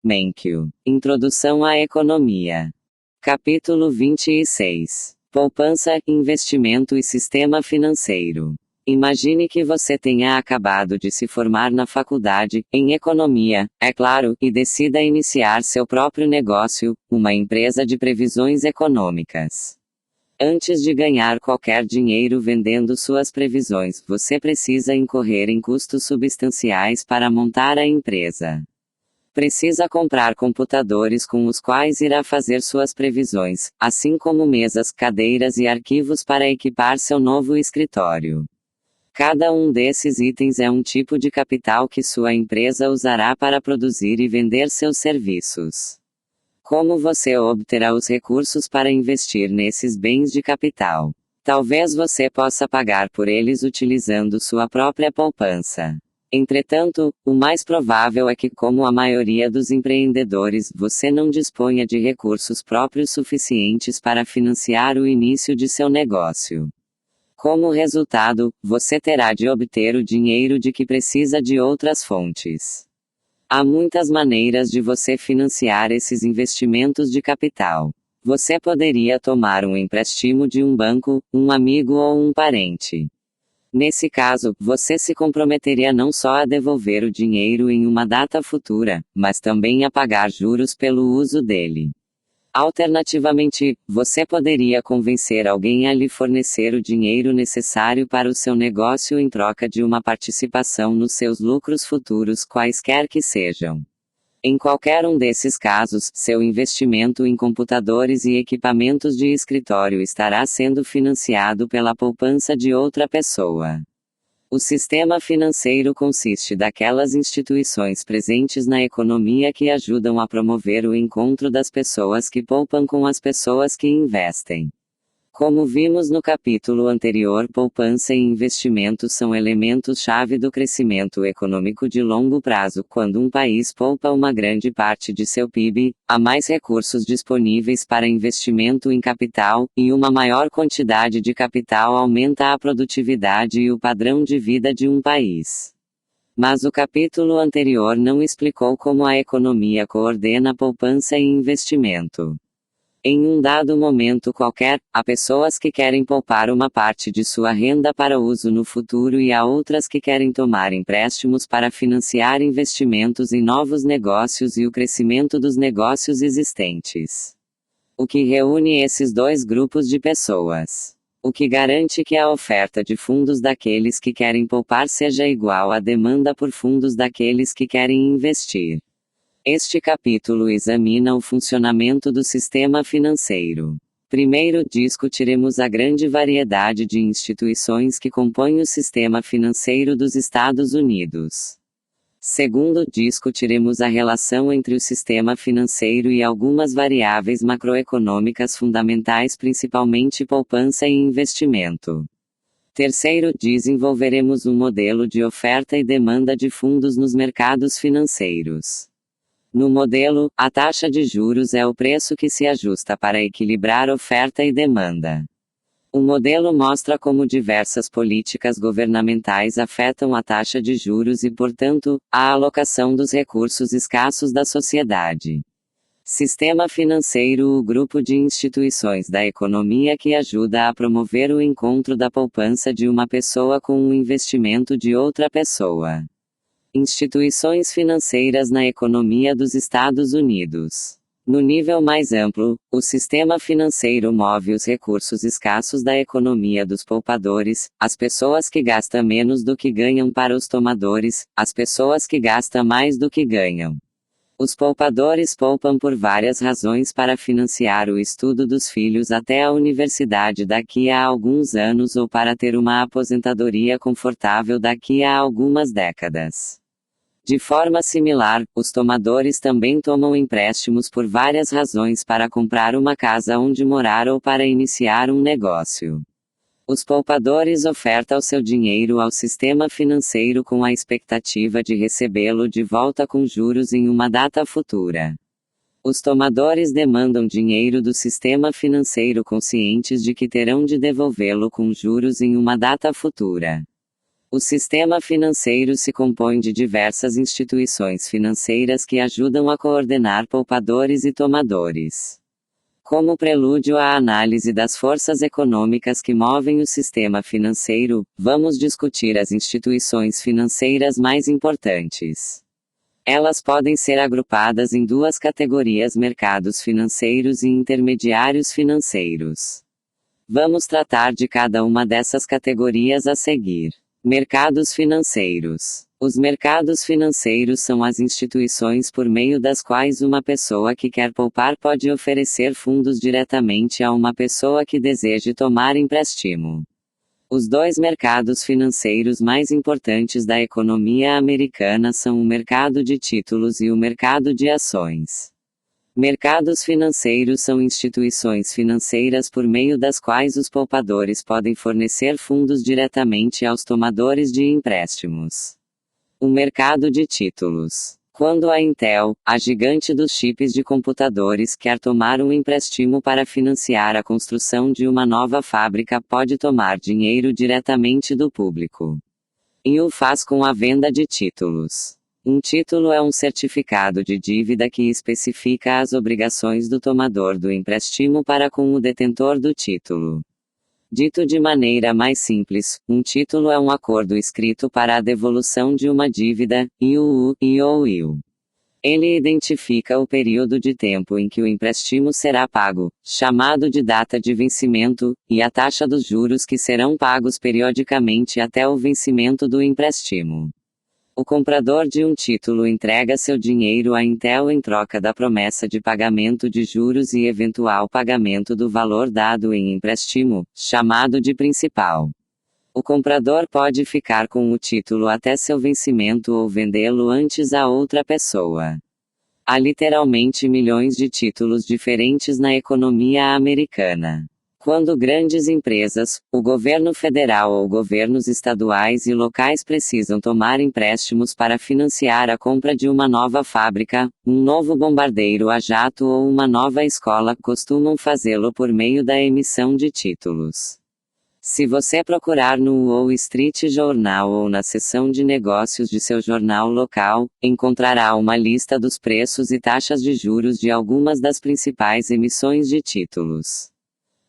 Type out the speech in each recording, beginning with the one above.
Menkyu. Introdução à Economia. Capítulo 26. Poupança, investimento e sistema financeiro. Imagine que você tenha acabado de se formar na faculdade, em economia, é claro, e decida iniciar seu próprio negócio, uma empresa de previsões econômicas. Antes de ganhar qualquer dinheiro vendendo suas previsões, você precisa incorrer em custos substanciais para montar a empresa. Precisa comprar computadores com os quais irá fazer suas previsões, assim como mesas, cadeiras e arquivos para equipar seu novo escritório. Cada um desses itens é um tipo de capital que sua empresa usará para produzir e vender seus serviços. Como você obterá os recursos para investir nesses bens de capital? Talvez você possa pagar por eles utilizando sua própria poupança. Entretanto, o mais provável é que, como a maioria dos empreendedores, você não disponha de recursos próprios suficientes para financiar o início de seu negócio. Como resultado, você terá de obter o dinheiro de que precisa de outras fontes. Há muitas maneiras de você financiar esses investimentos de capital. Você poderia tomar um empréstimo de um banco, um amigo ou um parente. Nesse caso, você se comprometeria não só a devolver o dinheiro em uma data futura, mas também a pagar juros pelo uso dele. Alternativamente, você poderia convencer alguém a lhe fornecer o dinheiro necessário para o seu negócio em troca de uma participação nos seus lucros futuros, quaisquer que sejam. Em qualquer um desses casos, seu investimento em computadores e equipamentos de escritório estará sendo financiado pela poupança de outra pessoa. O sistema financeiro consiste daquelas instituições presentes na economia que ajudam a promover o encontro das pessoas que poupam com as pessoas que investem. Como vimos no capítulo anterior, poupança e investimentos são elementos-chave do crescimento econômico de longo prazo. Quando um país poupa uma grande parte de seu PIB, há mais recursos disponíveis para investimento em capital, e uma maior quantidade de capital aumenta a produtividade e o padrão de vida de um país. Mas o capítulo anterior não explicou como a economia coordena poupança e investimento. Em um dado momento qualquer, há pessoas que querem poupar uma parte de sua renda para uso no futuro e há outras que querem tomar empréstimos para financiar investimentos em novos negócios e o crescimento dos negócios existentes. O que reúne esses dois grupos de pessoas? O que garante que a oferta de fundos daqueles que querem poupar seja igual à demanda por fundos daqueles que querem investir. Este capítulo examina o funcionamento do sistema financeiro. Primeiro, discutiremos a grande variedade de instituições que compõem o sistema financeiro dos Estados Unidos. Segundo, discutiremos a relação entre o sistema financeiro e algumas variáveis macroeconômicas fundamentais, principalmente poupança e investimento. Terceiro, desenvolveremos um modelo de oferta e demanda de fundos nos mercados financeiros. No modelo, a taxa de juros é o preço que se ajusta para equilibrar oferta e demanda. O modelo mostra como diversas políticas governamentais afetam a taxa de juros e, portanto, a alocação dos recursos escassos da sociedade. Sistema financeiro, o grupo de instituições da economia que ajuda a promover o encontro da poupança de uma pessoa com o investimento de outra pessoa. Instituições financeiras na economia dos Estados Unidos. No nível mais amplo, o sistema financeiro move os recursos escassos da economia dos poupadores, as pessoas que gastam menos do que ganham, para os tomadores, as pessoas que gastam mais do que ganham. Os poupadores poupam por várias razões: para financiar o estudo dos filhos até a universidade daqui a alguns anos ou para ter uma aposentadoria confortável daqui a algumas décadas. De forma similar, os tomadores também tomam empréstimos por várias razões: para comprar uma casa onde morar ou para iniciar um negócio. Os poupadores ofertam seu dinheiro ao sistema financeiro com a expectativa de recebê-lo de volta com juros em uma data futura. Os tomadores demandam dinheiro do sistema financeiro conscientes de que terão de devolvê-lo com juros em uma data futura. O sistema financeiro se compõe de diversas instituições financeiras que ajudam a coordenar poupadores e tomadores. Como prelúdio à análise das forças econômicas que movem o sistema financeiro, vamos discutir as instituições financeiras mais importantes. Elas podem ser agrupadas em duas categorias: mercados financeiros e intermediários financeiros. Vamos tratar de cada uma dessas categorias a seguir. Mercados financeiros. Os mercados financeiros são as instituições por meio das quais uma pessoa que quer poupar pode oferecer fundos diretamente a uma pessoa que deseje tomar empréstimo. Os dois mercados financeiros mais importantes da economia americana são o mercado de títulos e o mercado de ações. Mercados financeiros são instituições financeiras por meio das quais os poupadores podem fornecer fundos diretamente aos tomadores de empréstimos. O mercado de títulos. Quando a Intel, a gigante dos chips de computadores, quer tomar um empréstimo para financiar a construção de uma nova fábrica, pode tomar dinheiro diretamente do público. E o faz com a venda de títulos. Um título é um certificado de dívida que especifica as obrigações do tomador do empréstimo para com o detentor do título. Dito de maneira mais simples, um título é um acordo escrito para a devolução de uma dívida, IOU. Ele identifica o período de tempo em que o empréstimo será pago, chamado de data de vencimento, e a taxa dos juros que serão pagos periodicamente até o vencimento do empréstimo. O comprador de um título entrega seu dinheiro à Intel em troca da promessa de pagamento de juros e eventual pagamento do valor dado em empréstimo, chamado de principal. O comprador pode ficar com o título até seu vencimento ou vendê-lo antes a outra pessoa. Há literalmente milhões de títulos diferentes na economia americana. Quando grandes empresas, o governo federal ou governos estaduais e locais precisam tomar empréstimos para financiar a compra de uma nova fábrica, um novo bombardeiro a jato ou uma nova escola, costumam fazê-lo por meio da emissão de títulos. Se você procurar no Wall Street Journal ou na seção de negócios de seu jornal local, encontrará uma lista dos preços e taxas de juros de algumas das principais emissões de títulos.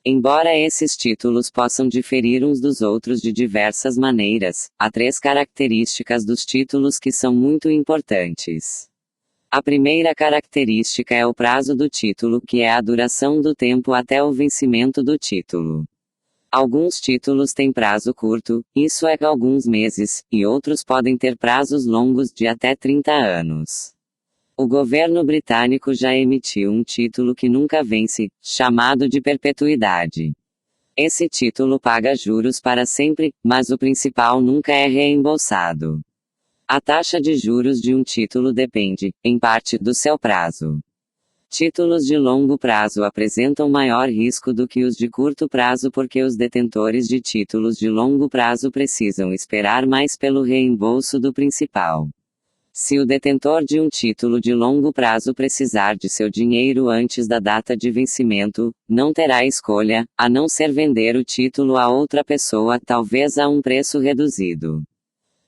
Embora esses títulos possam diferir uns dos outros de diversas maneiras, há três características dos títulos que são muito importantes. A primeira característica é o prazo do título, que é a duração do tempo até o vencimento do título. Alguns títulos têm prazo curto, isso é alguns meses, e outros podem ter prazos longos de até 30 anos. O governo britânico já emitiu um título que nunca vence, chamado de perpetuidade. Esse título paga juros para sempre, mas o principal nunca é reembolsado. A taxa de juros de um título depende, em parte, do seu prazo. Títulos de longo prazo apresentam maior risco do que os de curto prazo porque os detentores de títulos de longo prazo precisam esperar mais pelo reembolso do principal. Se o detentor de um título de longo prazo precisar de seu dinheiro antes da data de vencimento, não terá escolha, a não ser vender o título a outra pessoa, talvez a um preço reduzido.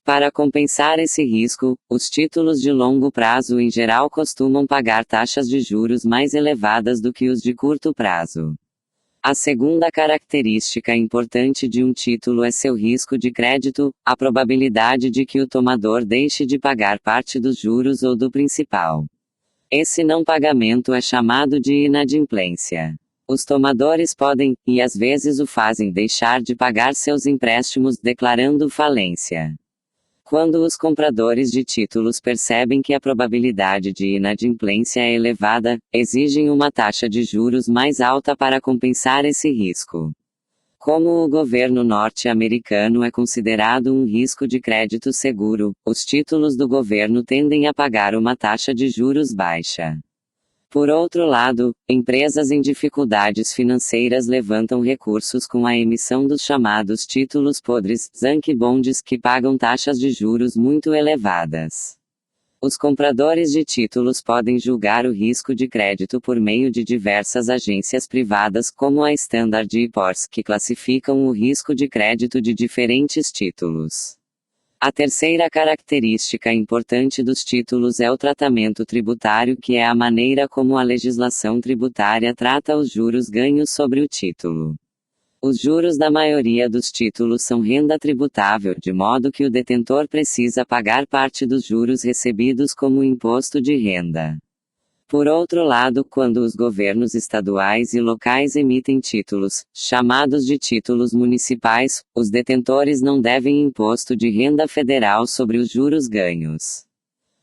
Para compensar esse risco, os títulos de longo prazo em geral costumam pagar taxas de juros mais elevadas do que os de curto prazo. A segunda característica importante de um título é seu risco de crédito, a probabilidade de que o tomador deixe de pagar parte dos juros ou do principal. Esse não pagamento é chamado de inadimplência. Os tomadores podem, e às vezes o fazem, deixar de pagar seus empréstimos declarando falência. Quando os compradores de títulos percebem que a probabilidade de inadimplência é elevada, exigem uma taxa de juros mais alta para compensar esse risco. Como o governo norte-americano é considerado um risco de crédito seguro, os títulos do governo tendem a pagar uma taxa de juros baixa. Por outro lado, empresas em dificuldades financeiras levantam recursos com a emissão dos chamados títulos podres, junk bonds, que pagam taxas de juros muito elevadas. Os compradores de títulos podem julgar o risco de crédito por meio de diversas agências privadas como a Standard & Poor's, que classificam o risco de crédito de diferentes títulos. A terceira característica importante dos títulos é o tratamento tributário, que é a maneira como a legislação tributária trata os juros ganhos sobre o título. Os juros da maioria dos títulos são renda tributável, de modo que o detentor precisa pagar parte dos juros recebidos como imposto de renda. Por outro lado, quando os governos estaduais e locais emitem títulos, chamados de títulos municipais, os detentores não devem imposto de renda federal sobre os juros ganhos.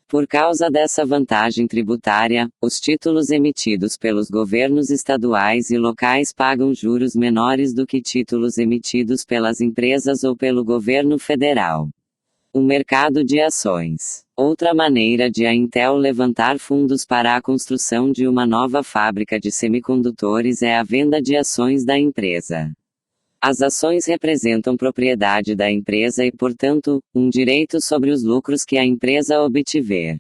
Por causa dessa vantagem tributária, os títulos emitidos pelos governos estaduais e locais pagam juros menores do que títulos emitidos pelas empresas ou pelo governo federal. O mercado de ações. Outra maneira de a Intel levantar fundos para a construção de uma nova fábrica de semicondutores é a venda de ações da empresa. As ações representam propriedade da empresa e, portanto, um direito sobre os lucros que a empresa obtiver.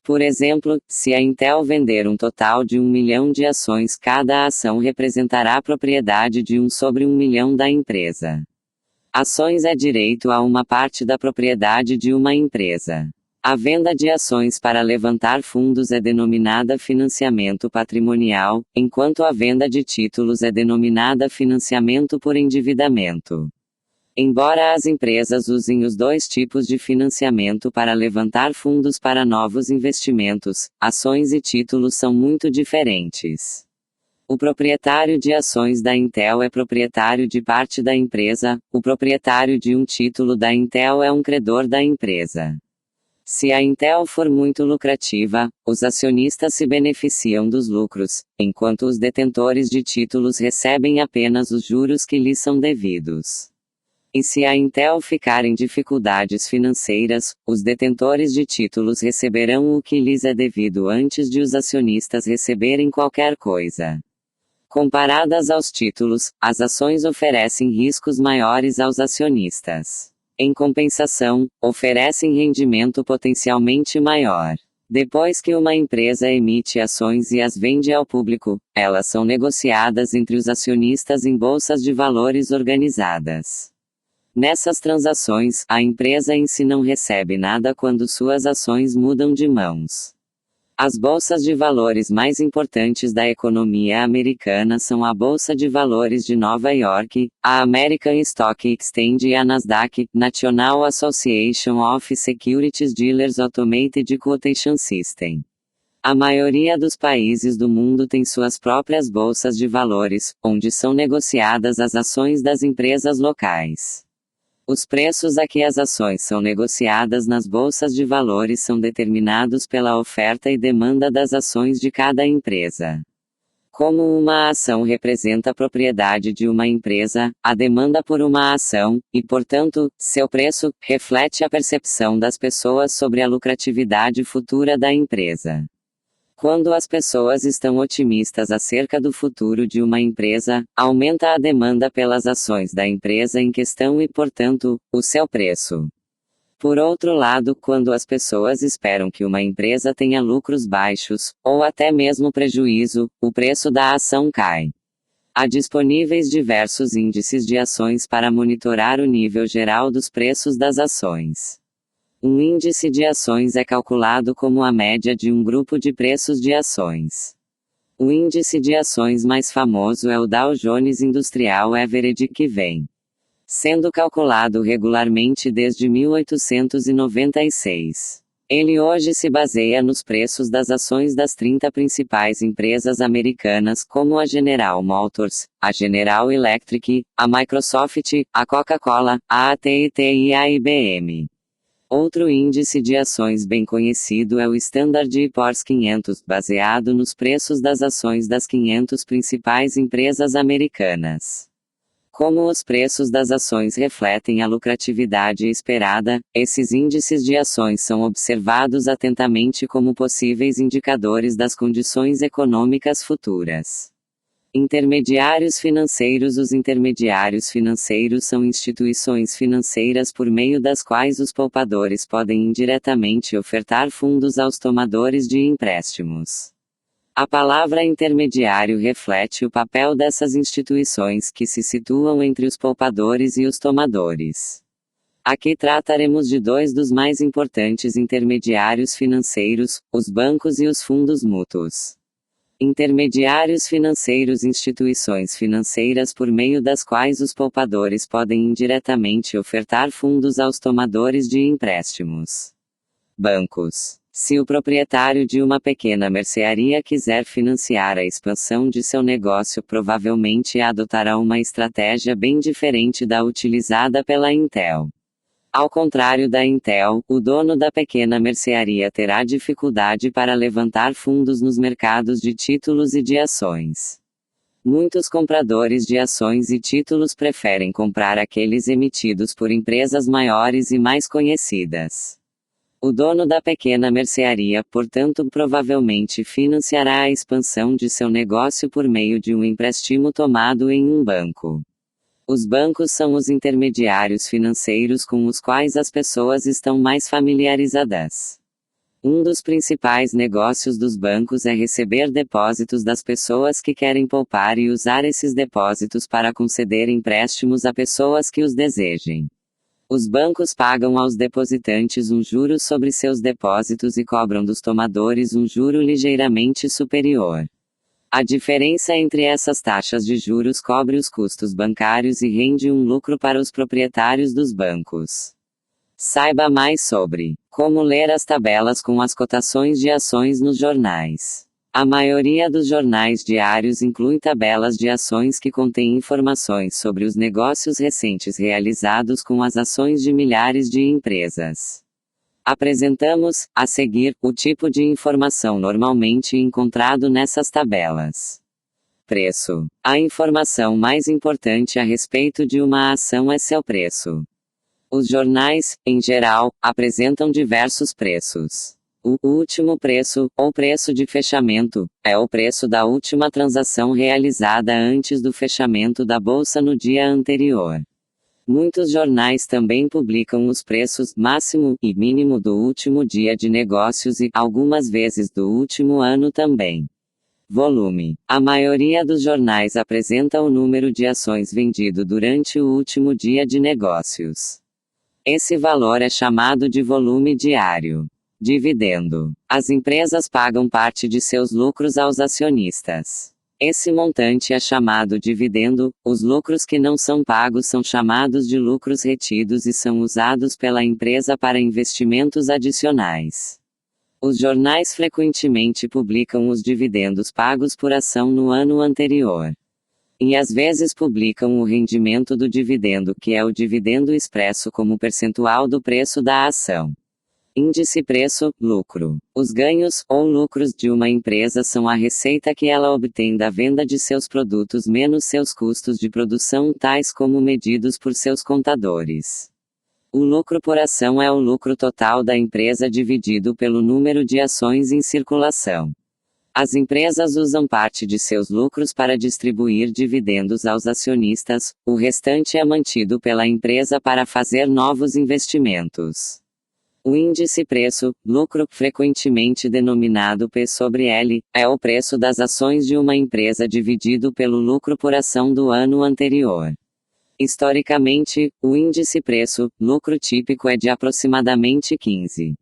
Por exemplo, se a Intel vender um total de 1 milhão de ações, cada ação representará a propriedade de 1 sobre 1 milhão da empresa. Ações é direito a uma parte da propriedade de uma empresa. A venda de ações para levantar fundos é denominada financiamento patrimonial, enquanto a venda de títulos é denominada financiamento por endividamento. Embora as empresas usem os dois tipos de financiamento para levantar fundos para novos investimentos, ações e títulos são muito diferentes. O proprietário de ações da Intel é proprietário de parte da empresa, o proprietário de um título da Intel é um credor da empresa. Se a Intel for muito lucrativa, os acionistas se beneficiam dos lucros, enquanto os detentores de títulos recebem apenas os juros que lhes são devidos. E se a Intel ficar em dificuldades financeiras, os detentores de títulos receberão o que lhes é devido antes de os acionistas receberem qualquer coisa. Comparadas aos títulos, as ações oferecem riscos maiores aos acionistas. Em compensação, oferecem rendimento potencialmente maior. Depois que uma empresa emite ações e as vende ao público, elas são negociadas entre os acionistas em bolsas de valores organizadas. Nessas transações, a empresa em si não recebe nada quando suas ações mudam de mãos. As bolsas de valores mais importantes da economia americana são a Bolsa de Valores de Nova York, a American Stock Exchange e a Nasdaq, National Association of Securities Dealers Automated Quotation System. A maioria dos países do mundo tem suas próprias bolsas de valores, onde são negociadas as ações das empresas locais. Os preços a que as ações são negociadas nas bolsas de valores são determinados pela oferta e demanda das ações de cada empresa. Como uma ação representa a propriedade de uma empresa, a demanda por uma ação, e portanto, seu preço, reflete a percepção das pessoas sobre a lucratividade futura da empresa. Quando as pessoas estão otimistas acerca do futuro de uma empresa, aumenta a demanda pelas ações da empresa em questão e, portanto, o seu preço. Por outro lado, quando as pessoas esperam que uma empresa tenha lucros baixos, ou até mesmo prejuízo, o preço da ação cai. Há disponíveis diversos índices de ações para monitorar o nível geral dos preços das ações. Um índice de ações é calculado como a média de um grupo de preços de ações. O índice de ações mais famoso é o Dow Jones Industrial Average, que vem sendo calculado regularmente desde 1896. Ele hoje se baseia nos preços das ações das 30 principais empresas americanas, como a General Motors, a General Electric, a Microsoft, a Coca-Cola, a AT&T e a IBM. Outro índice de ações bem conhecido é o Standard & Poor's 500, baseado nos preços das ações das 500 principais empresas americanas. Como os preços das ações refletem a lucratividade esperada, esses índices de ações são observados atentamente como possíveis indicadores das condições econômicas futuras. Intermediários financeiros. Os intermediários financeiros são instituições financeiras por meio das quais os poupadores podem indiretamente ofertar fundos aos tomadores de empréstimos. A palavra intermediário reflete o papel dessas instituições que se situam entre os poupadores e os tomadores. Aqui trataremos de dois dos mais importantes intermediários financeiros, os bancos e os fundos mútuos. Intermediários financeiros, instituições financeiras por meio das quais os poupadores podem indiretamente ofertar fundos aos tomadores de empréstimos. Bancos. Se o proprietário de uma pequena mercearia quiser financiar a expansão de seu negócio, provavelmente adotará uma estratégia bem diferente da utilizada pela Intel. Ao contrário da Intel, o dono da pequena mercearia terá dificuldade para levantar fundos nos mercados de títulos e de ações. Muitos compradores de ações e títulos preferem comprar aqueles emitidos por empresas maiores e mais conhecidas. O dono da pequena mercearia, portanto, provavelmente financiará a expansão de seu negócio por meio de um empréstimo tomado em um banco. Os bancos são os intermediários financeiros com os quais as pessoas estão mais familiarizadas. Um dos principais negócios dos bancos é receber depósitos das pessoas que querem poupar e usar esses depósitos para conceder empréstimos a pessoas que os desejem. Os bancos pagam aos depositantes um juro sobre seus depósitos e cobram dos tomadores um juro ligeiramente superior. A diferença entre essas taxas de juros cobre os custos bancários e rende um lucro para os proprietários dos bancos. Saiba mais sobre como ler as tabelas com as cotações de ações nos jornais. A maioria dos jornais diários inclui tabelas de ações que contêm informações sobre os negócios recentes realizados com as ações de milhares de empresas. Apresentamos, a seguir, o tipo de informação normalmente encontrado nessas tabelas. Preço. A informação mais importante a respeito de uma ação é seu preço. Os jornais, em geral, apresentam diversos preços. O último preço, ou preço de fechamento, é o preço da última transação realizada antes do fechamento da bolsa no dia anterior. Muitos jornais também publicam os preços máximo e mínimo do último dia de negócios e, algumas vezes, do último ano também. Volume. A maioria dos jornais apresenta o número de ações vendido durante o último dia de negócios. Esse valor é chamado de volume diário. Dividendo. As empresas pagam parte de seus lucros aos acionistas. Esse montante é chamado dividendo. Os lucros que não são pagos são chamados de lucros retidos e são usados pela empresa para investimentos adicionais. Os jornais frequentemente publicam os dividendos pagos por ação no ano anterior. E às vezes publicam o rendimento do dividendo, que é o dividendo expresso como percentual do preço da ação. Índice preço-lucro. Os ganhos, ou lucros de uma empresa são a receita que ela obtém da venda de seus produtos menos seus custos de produção, tais como medidos por seus contadores. O lucro por ação é o lucro total da empresa dividido pelo número de ações em circulação. As empresas usam parte de seus lucros para distribuir dividendos aos acionistas, o restante é mantido pela empresa para fazer novos investimentos. O índice preço-lucro, frequentemente denominado P sobre L, é o preço das ações de uma empresa dividido pelo lucro por ação do ano anterior. Historicamente, o índice preço-lucro típico é de aproximadamente 15.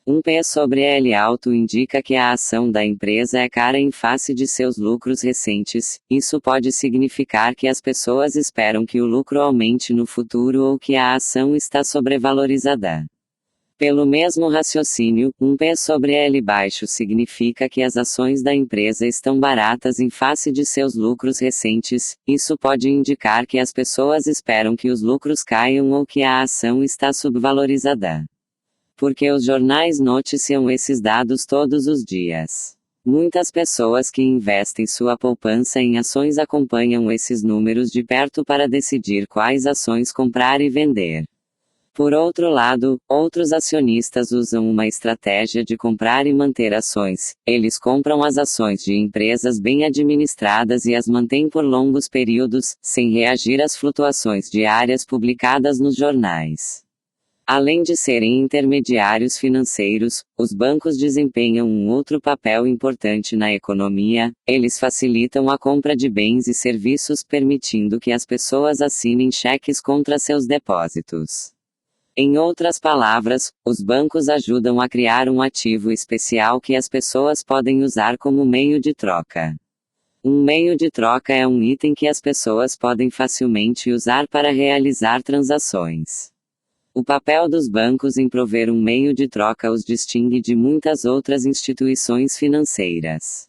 Um P sobre L alto indica que a ação da empresa é cara em face de seus lucros recentes. Isso pode significar que as pessoas esperam que o lucro aumente no futuro ou que a ação está sobrevalorizada. Pelo mesmo raciocínio, um P sobre L baixo significa que as ações da empresa estão baratas em face de seus lucros recentes. Isso pode indicar que as pessoas esperam que os lucros caiam ou que a ação está subvalorizada. Porque os jornais noticiam esses dados todos os dias. Muitas pessoas que investem sua poupança em ações acompanham esses números de perto para decidir quais ações comprar e vender. Por outro lado, outros acionistas usam uma estratégia de comprar e manter ações. Eles compram as ações de empresas bem administradas e as mantêm por longos períodos, sem reagir às flutuações diárias publicadas nos jornais. Além de serem intermediários financeiros, os bancos desempenham um outro papel importante na economia. Eles facilitam a compra de bens e serviços, permitindo que as pessoas assinem cheques contra seus depósitos. Em outras palavras, os bancos ajudam a criar um ativo especial que as pessoas podem usar como meio de troca. Um meio de troca é um item que as pessoas podem facilmente usar para realizar transações. O papel dos bancos em prover um meio de troca os distingue de muitas outras instituições financeiras.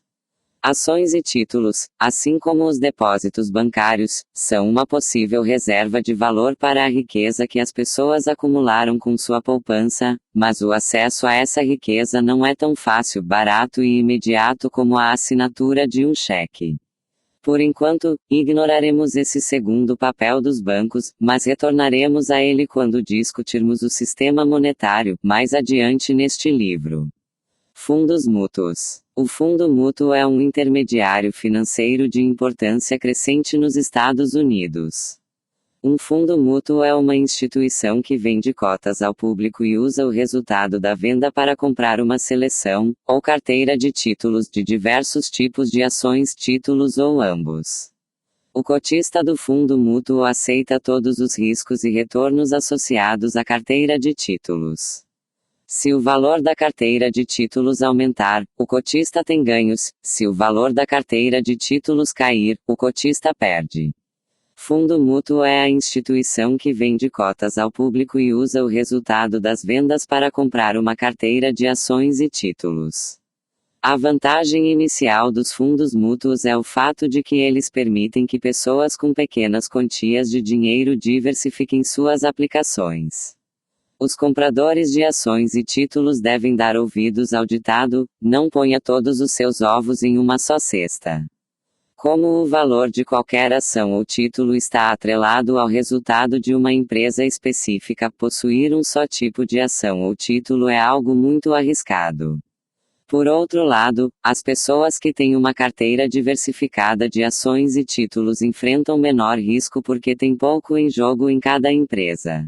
Ações e títulos, assim como os depósitos bancários, são uma possível reserva de valor para a riqueza que as pessoas acumularam com sua poupança, mas o acesso a essa riqueza não é tão fácil, barato e imediato como a assinatura de um cheque. Por enquanto, ignoraremos esse segundo papel dos bancos, mas retornaremos a ele quando discutirmos o sistema monetário, mais adiante neste livro. Fundos mútuos. O fundo mútuo é um intermediário financeiro de importância crescente nos Estados Unidos. Um fundo mútuo é uma instituição que vende cotas ao público e usa o resultado da venda para comprar uma seleção, ou carteira de títulos de diversos tipos de ações, títulos ou ambos. O cotista do fundo mútuo aceita todos os riscos e retornos associados à carteira de títulos. Se o valor da carteira de títulos aumentar, o cotista tem ganhos; se o valor da carteira de títulos cair, o cotista perde. Fundo mútuo é a instituição que vende cotas ao público e usa o resultado das vendas para comprar uma carteira de ações e títulos. A vantagem inicial dos fundos mútuos é o fato de que eles permitem que pessoas com pequenas quantias de dinheiro diversifiquem suas aplicações. Os compradores de ações e títulos devem dar ouvidos ao ditado: não ponha todos os seus ovos em uma só cesta. Como o valor de qualquer ação ou título está atrelado ao resultado de uma empresa específica, possuir um só tipo de ação ou título é algo muito arriscado. Por outro lado, as pessoas que têm uma carteira diversificada de ações e títulos enfrentam menor risco porque tem pouco em jogo em cada empresa.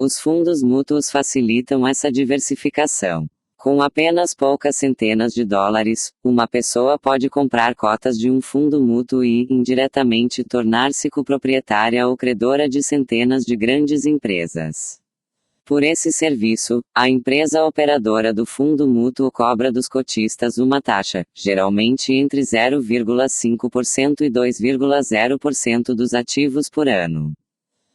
Os fundos mútuos facilitam essa diversificação. Com apenas poucas centenas de dólares, uma pessoa pode comprar cotas de um fundo mútuo e, indiretamente, tornar-se coproprietária ou credora de centenas de grandes empresas. Por esse serviço, a empresa operadora do fundo mútuo cobra dos cotistas uma taxa, geralmente entre 0,5% e 2,0% dos ativos por ano.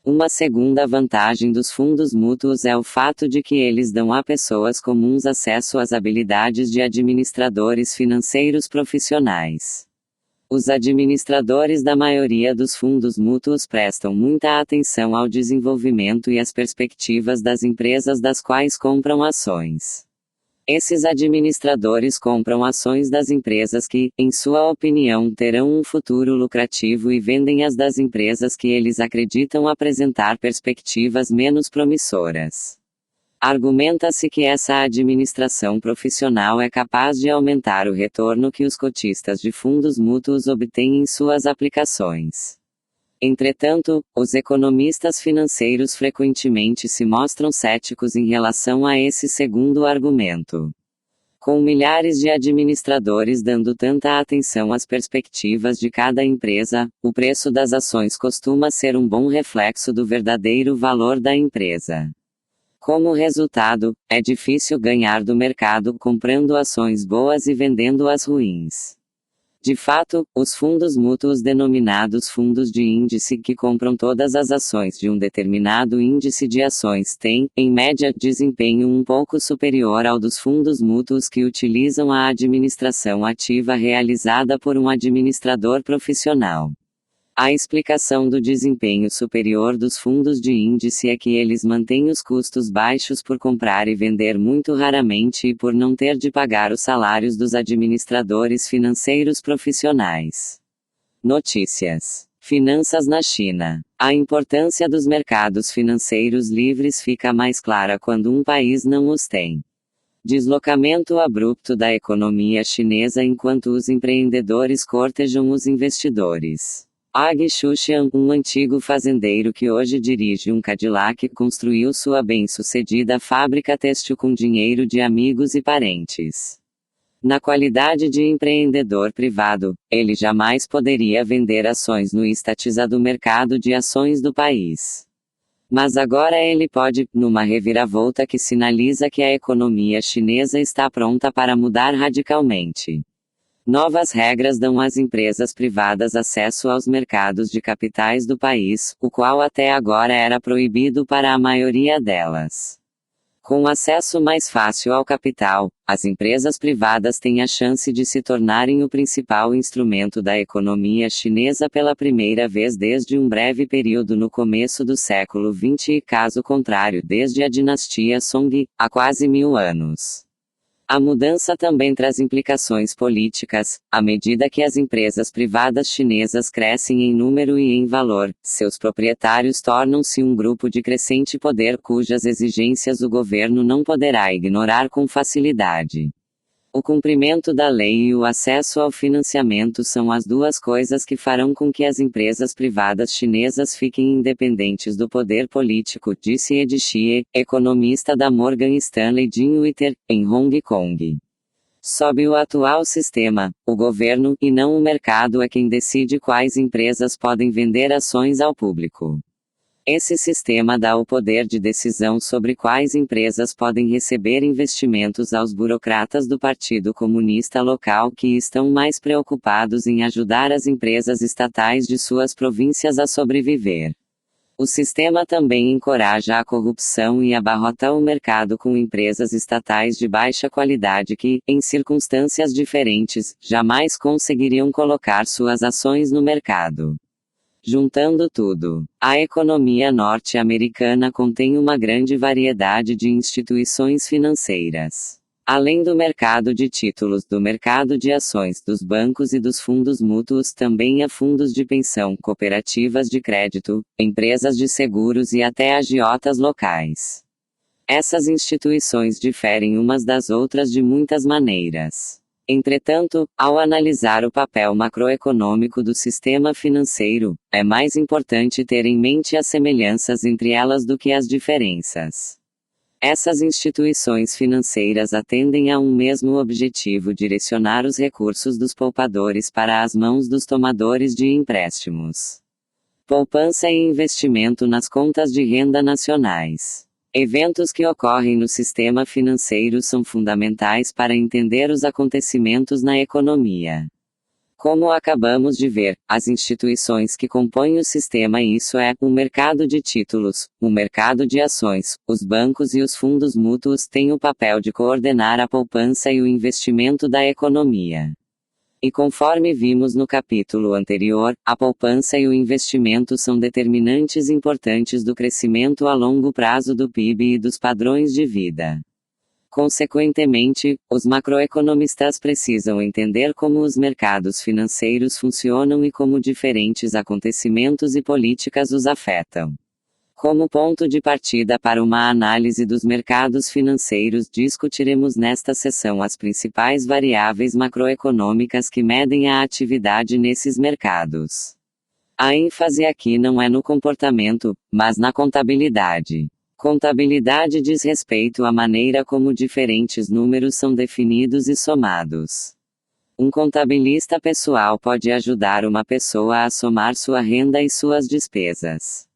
Uma segunda vantagem dos fundos mútuos é o fato de que eles dão a pessoas comuns acesso às habilidades de administradores financeiros profissionais. Os administradores da maioria dos fundos mútuos prestam muita atenção ao desenvolvimento e às perspectivas das empresas das quais compram ações. Esses administradores compram ações das empresas que, em sua opinião, terão um futuro lucrativo e vendem as das empresas que eles acreditam apresentar perspectivas menos promissoras. Argumenta-se que essa administração profissional é capaz de aumentar o retorno que os cotistas de fundos mútuos obtêm em suas aplicações. Entretanto, os economistas financeiros frequentemente se mostram céticos em relação a esse segundo argumento. Com milhares de administradores dando tanta atenção às perspectivas de cada empresa, o preço das ações costuma ser um bom reflexo do verdadeiro valor da empresa. Como resultado, é difícil ganhar do mercado comprando ações boas e vendendo as ruins. De fato, os fundos mútuos denominados fundos de índice que compram todas as ações de um determinado índice de ações têm, em média, desempenho um pouco superior ao dos fundos mútuos que utilizam a administração ativa realizada por um administrador profissional. A explicação do desempenho superior dos fundos de índice é que eles mantêm os custos baixos por comprar e vender muito raramente e por não ter de pagar os salários dos administradores financeiros profissionais. Notícias. Finanças na China. A importância dos mercados financeiros livres fica mais clara quando um país não os tem. Deslocamento abrupto da economia chinesa enquanto os empreendedores cortejam os investidores. Ag Xuxian, um antigo fazendeiro que hoje dirige um Cadillac, construiu sua bem-sucedida fábrica têxtil com dinheiro de amigos e parentes. Na qualidade de empreendedor privado, ele jamais poderia vender ações no estatizado mercado de ações do país. Mas agora ele pode, numa reviravolta que sinaliza que a economia chinesa está pronta para mudar radicalmente. Novas regras dão às empresas privadas acesso aos mercados de capitais do país, o qual até agora era proibido para a maioria delas. Com acesso mais fácil ao capital, as empresas privadas têm a chance de se tornarem o principal instrumento da economia chinesa pela primeira vez desde um breve período no começo do século XX e, caso contrário, desde a dinastia Song, há quase 1000 anos. A mudança também traz implicações políticas. À medida que as empresas privadas chinesas crescem em número e em valor, seus proprietários tornam-se um grupo de crescente poder cujas exigências o governo não poderá ignorar com facilidade. O cumprimento da lei e o acesso ao financiamento são as duas coisas que farão com que as empresas privadas chinesas fiquem independentes do poder político, disse Ed Xie, economista da Morgan Stanley Jinwitter, em Hong Kong. Sob o atual sistema, o governo, e não o mercado, é quem decide quais empresas podem vender ações ao público. Esse sistema dá o poder de decisão sobre quais empresas podem receber investimentos aos burocratas do Partido Comunista local que estão mais preocupados em ajudar as empresas estatais de suas províncias a sobreviver. O sistema também encoraja a corrupção e abarrota o mercado com empresas estatais de baixa qualidade que, em circunstâncias diferentes, jamais conseguiriam colocar suas ações no mercado. Juntando tudo, a economia norte-americana contém uma grande variedade de instituições financeiras. Além do mercado de títulos, do mercado de ações, dos bancos e dos fundos mútuos, também há fundos de pensão, cooperativas de crédito, empresas de seguros e até agiotas locais. Essas instituições diferem umas das outras de muitas maneiras. Entretanto, ao analisar o papel macroeconômico do sistema financeiro, é mais importante ter em mente as semelhanças entre elas do que as diferenças. Essas instituições financeiras atendem a um mesmo objetivo: direcionar os recursos dos poupadores para as mãos dos tomadores de empréstimos. Poupança e investimento nas contas de renda nacionais. Eventos que ocorrem no sistema financeiro são fundamentais para entender os acontecimentos na economia. Como acabamos de ver, as instituições que compõem o sistema, isso é, o mercado de títulos, o mercado de ações, os bancos e os fundos mútuos, têm o papel de coordenar a poupança e o investimento da economia. E conforme vimos no capítulo anterior, a poupança e o investimento são determinantes importantes do crescimento a longo prazo do PIB e dos padrões de vida. Consequentemente, os macroeconomistas precisam entender como os mercados financeiros funcionam e como diferentes acontecimentos e políticas os afetam. Como ponto de partida para uma análise dos mercados financeiros, discutiremos nesta sessão as principais variáveis macroeconômicas que medem a atividade nesses mercados. A ênfase aqui não é no comportamento, mas na contabilidade. Contabilidade diz respeito à maneira como diferentes números são definidos e somados. Um contabilista pessoal pode ajudar uma pessoa a somar sua renda e suas despesas.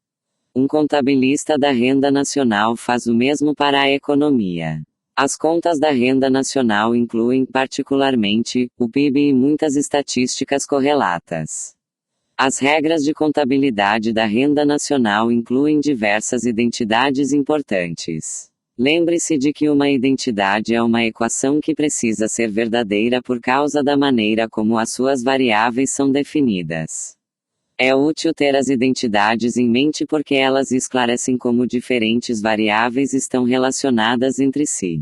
Um contabilista da renda nacional faz o mesmo para a economia. As contas da renda nacional incluem, particularmente, o PIB e muitas estatísticas correlatas. As regras de contabilidade da renda nacional incluem diversas identidades importantes. Lembre-se de que uma identidade é uma equação que precisa ser verdadeira por causa da maneira como as suas variáveis são definidas. É útil ter as identidades em mente porque elas esclarecem como diferentes variáveis estão relacionadas entre si.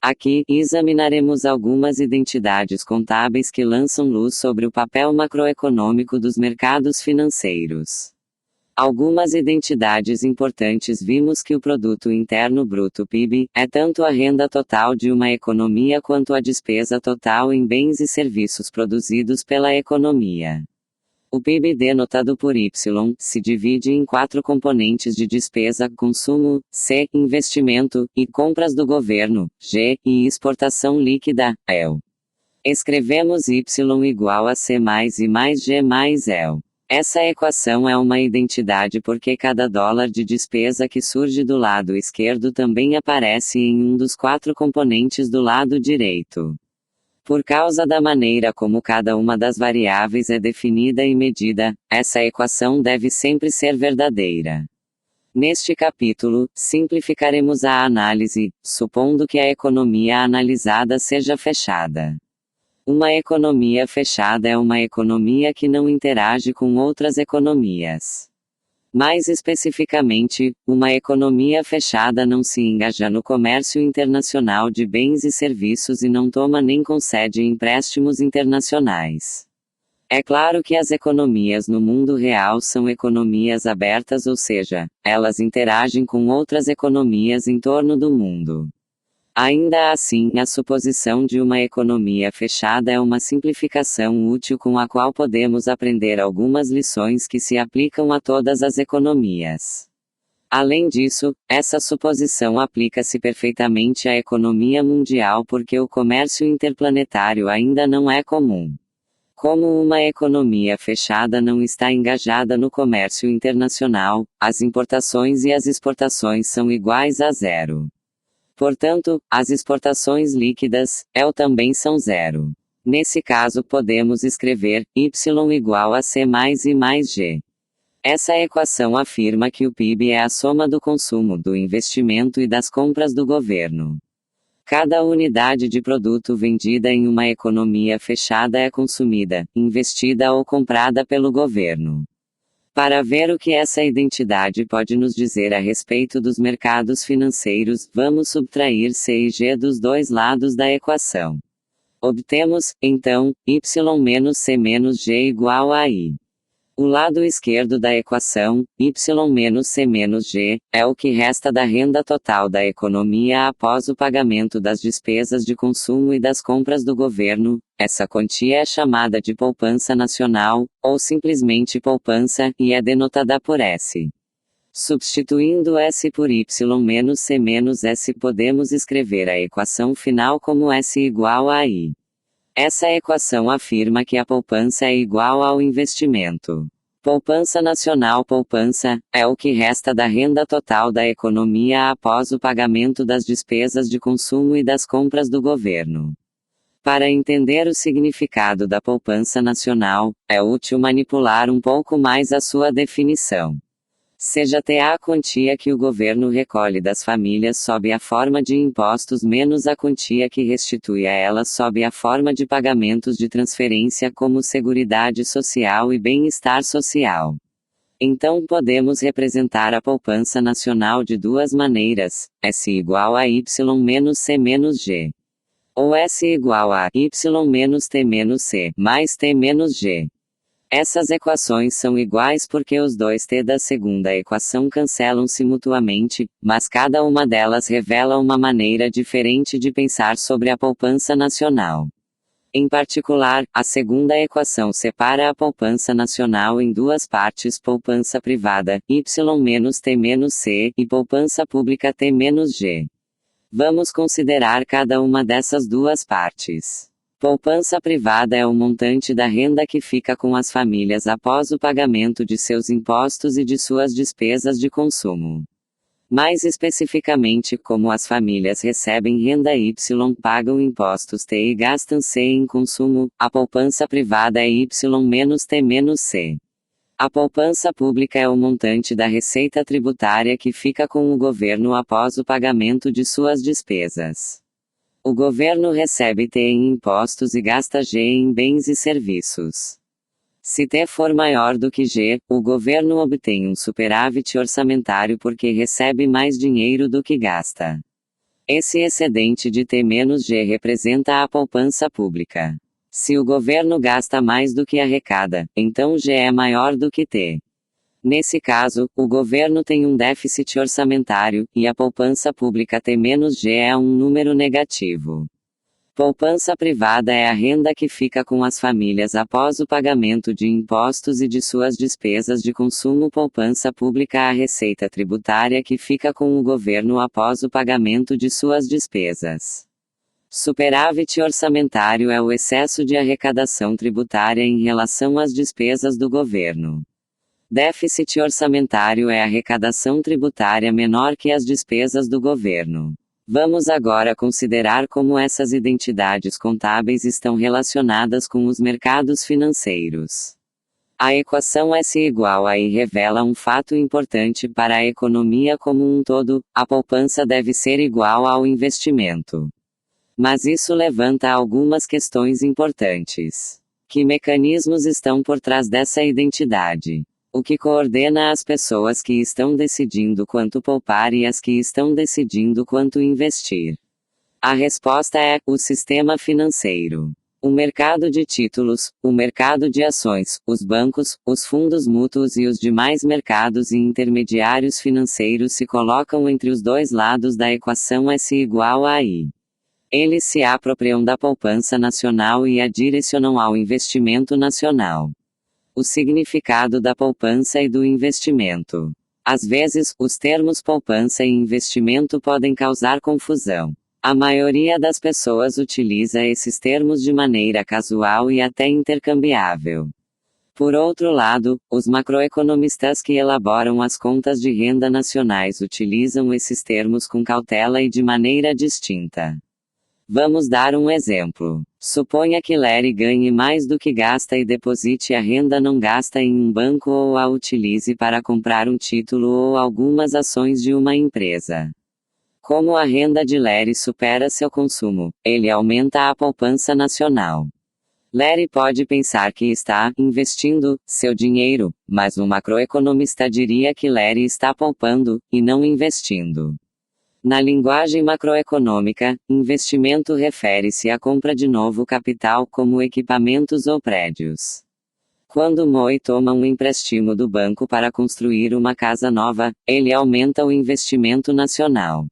Aqui, examinaremos algumas identidades contábeis que lançam luz sobre o papel macroeconômico dos mercados financeiros. Algumas identidades importantes: vimos que o Produto Interno Bruto (PIB) é tanto a renda total de uma economia quanto a despesa total em bens e serviços produzidos pela economia. O PIB, denotado por Y, se divide em 4 componentes de despesa: consumo, C, investimento, e compras do governo, G, e exportação líquida, EL. Escrevemos Y igual a C mais I mais G mais EL. Essa equação é uma identidade porque cada dólar de despesa que surge do lado esquerdo também aparece em um dos 4 componentes do lado direito. Por causa da maneira como cada uma das variáveis é definida e medida, essa equação deve sempre ser verdadeira. Neste capítulo, simplificaremos a análise, supondo que a economia analisada seja fechada. Uma economia fechada é uma economia que não interage com outras economias. Mais especificamente, uma economia fechada não se engaja no comércio internacional de bens e serviços e não toma nem concede empréstimos internacionais. É claro que as economias no mundo real são economias abertas, ou seja, elas interagem com outras economias em torno do mundo. Ainda assim, a suposição de uma economia fechada é uma simplificação útil com a qual podemos aprender algumas lições que se aplicam a todas as economias. Além disso, essa suposição aplica-se perfeitamente à economia mundial porque o comércio interplanetário ainda não é comum. Como uma economia fechada não está engajada no comércio internacional, as importações e as exportações são iguais a zero. Portanto, as exportações líquidas, EL também são zero. Nesse caso podemos escrever, Y igual a C mais I mais G. Essa equação afirma que o PIB é a soma do consumo, do investimento e das compras do governo. Cada unidade de produto vendida em uma economia fechada é consumida, investida ou comprada pelo governo. Para ver o que essa identidade pode nos dizer a respeito dos mercados financeiros, vamos subtrair C e G dos dois lados da equação. Obtemos, então, Y menos C menos G igual a I. O lado esquerdo da equação, Y menos C menos G, é o que resta da renda total da economia após o pagamento das despesas de consumo e das compras do governo. Essa quantia é chamada de poupança nacional, ou simplesmente poupança, e é denotada por S. Substituindo S por Y menos C menos S, podemos escrever a equação final como S igual a I. Essa equação afirma que a poupança é igual ao investimento. Poupança nacional. Poupança é o que resta da renda total da economia após o pagamento das despesas de consumo e das compras do governo. Para entender o significado da poupança nacional, é útil manipular um pouco mais a sua definição. Seja a quantia que o governo recolhe das famílias sob a forma de impostos menos a quantia que restitui a elas sob a forma de pagamentos de transferência como Seguridade Social e Bem-Estar Social. Então podemos representar a poupança nacional de duas maneiras, S igual a Y menos C menos G. Ou S igual a Y menos T menos C, mais T menos G. Essas equações são iguais porque os dois T da segunda equação cancelam-se mutuamente, mas cada uma delas revela uma maneira diferente de pensar sobre a poupança nacional. Em particular, a segunda equação separa a poupança nacional em duas partes: poupança privada, Y menos T menos C, e poupança pública T menos G. Vamos considerar cada uma dessas duas partes. Poupança privada é o montante da renda que fica com as famílias após o pagamento de seus impostos e de suas despesas de consumo. Mais especificamente, como as famílias recebem renda Y, pagam impostos T e gastam C em consumo, a poupança privada é Y menos T menos C. A poupança pública é o montante da receita tributária que fica com o governo após o pagamento de suas despesas. O governo recebe T em impostos e gasta G em bens e serviços. Se T for maior do que G, o governo obtém um superávit orçamentário porque recebe mais dinheiro do que gasta. Esse excedente de T menos G representa a poupança pública. Se o governo gasta mais do que arrecada, então G é maior do que T. Nesse caso, o governo tem um déficit orçamentário, e a poupança pública T menos G é um número negativo. Poupança privada é a renda que fica com as famílias após o pagamento de impostos e de suas despesas de consumo. Poupança pública a receita tributária que fica com o governo após o pagamento de suas despesas. Superávit orçamentário é o excesso de arrecadação tributária em relação às despesas do governo. Déficit orçamentário é a arrecadação tributária menor que as despesas do governo. Vamos agora considerar como essas identidades contábeis estão relacionadas com os mercados financeiros. A equação S igual a I revela um fato importante para a economia como um todo: a poupança deve ser igual ao investimento. Mas isso levanta algumas questões importantes. Que mecanismos estão por trás dessa identidade? O que coordena as pessoas que estão decidindo quanto poupar e as que estão decidindo quanto investir? A resposta é: o sistema financeiro. O mercado de títulos, o mercado de ações, os bancos, os fundos mútuos e os demais mercados e intermediários financeiros se colocam entre os dois lados da equação S igual a I. Eles se apropriam da poupança nacional e a direcionam ao investimento nacional. O significado da poupança e do investimento. Às vezes, os termos poupança e investimento podem causar confusão. A maioria das pessoas utiliza esses termos de maneira casual e até intercambiável. Por outro lado, os macroeconomistas que elaboram as contas de renda nacionais utilizam esses termos com cautela e de maneira distinta. Vamos dar um exemplo. Suponha que Larry ganhe mais do que gasta e deposite a renda não gasta em um banco ou a utilize para comprar um título ou algumas ações de uma empresa. Como a renda de Larry supera seu consumo, ele aumenta a poupança nacional. Larry pode pensar que está investindo seu dinheiro, mas um macroeconomista diria que Larry está poupando, e não investindo. Na linguagem macroeconômica, investimento refere-se à compra de novo capital como equipamentos ou prédios. Quando Moe toma um empréstimo do banco para construir uma casa nova, ele aumenta o investimento nacional.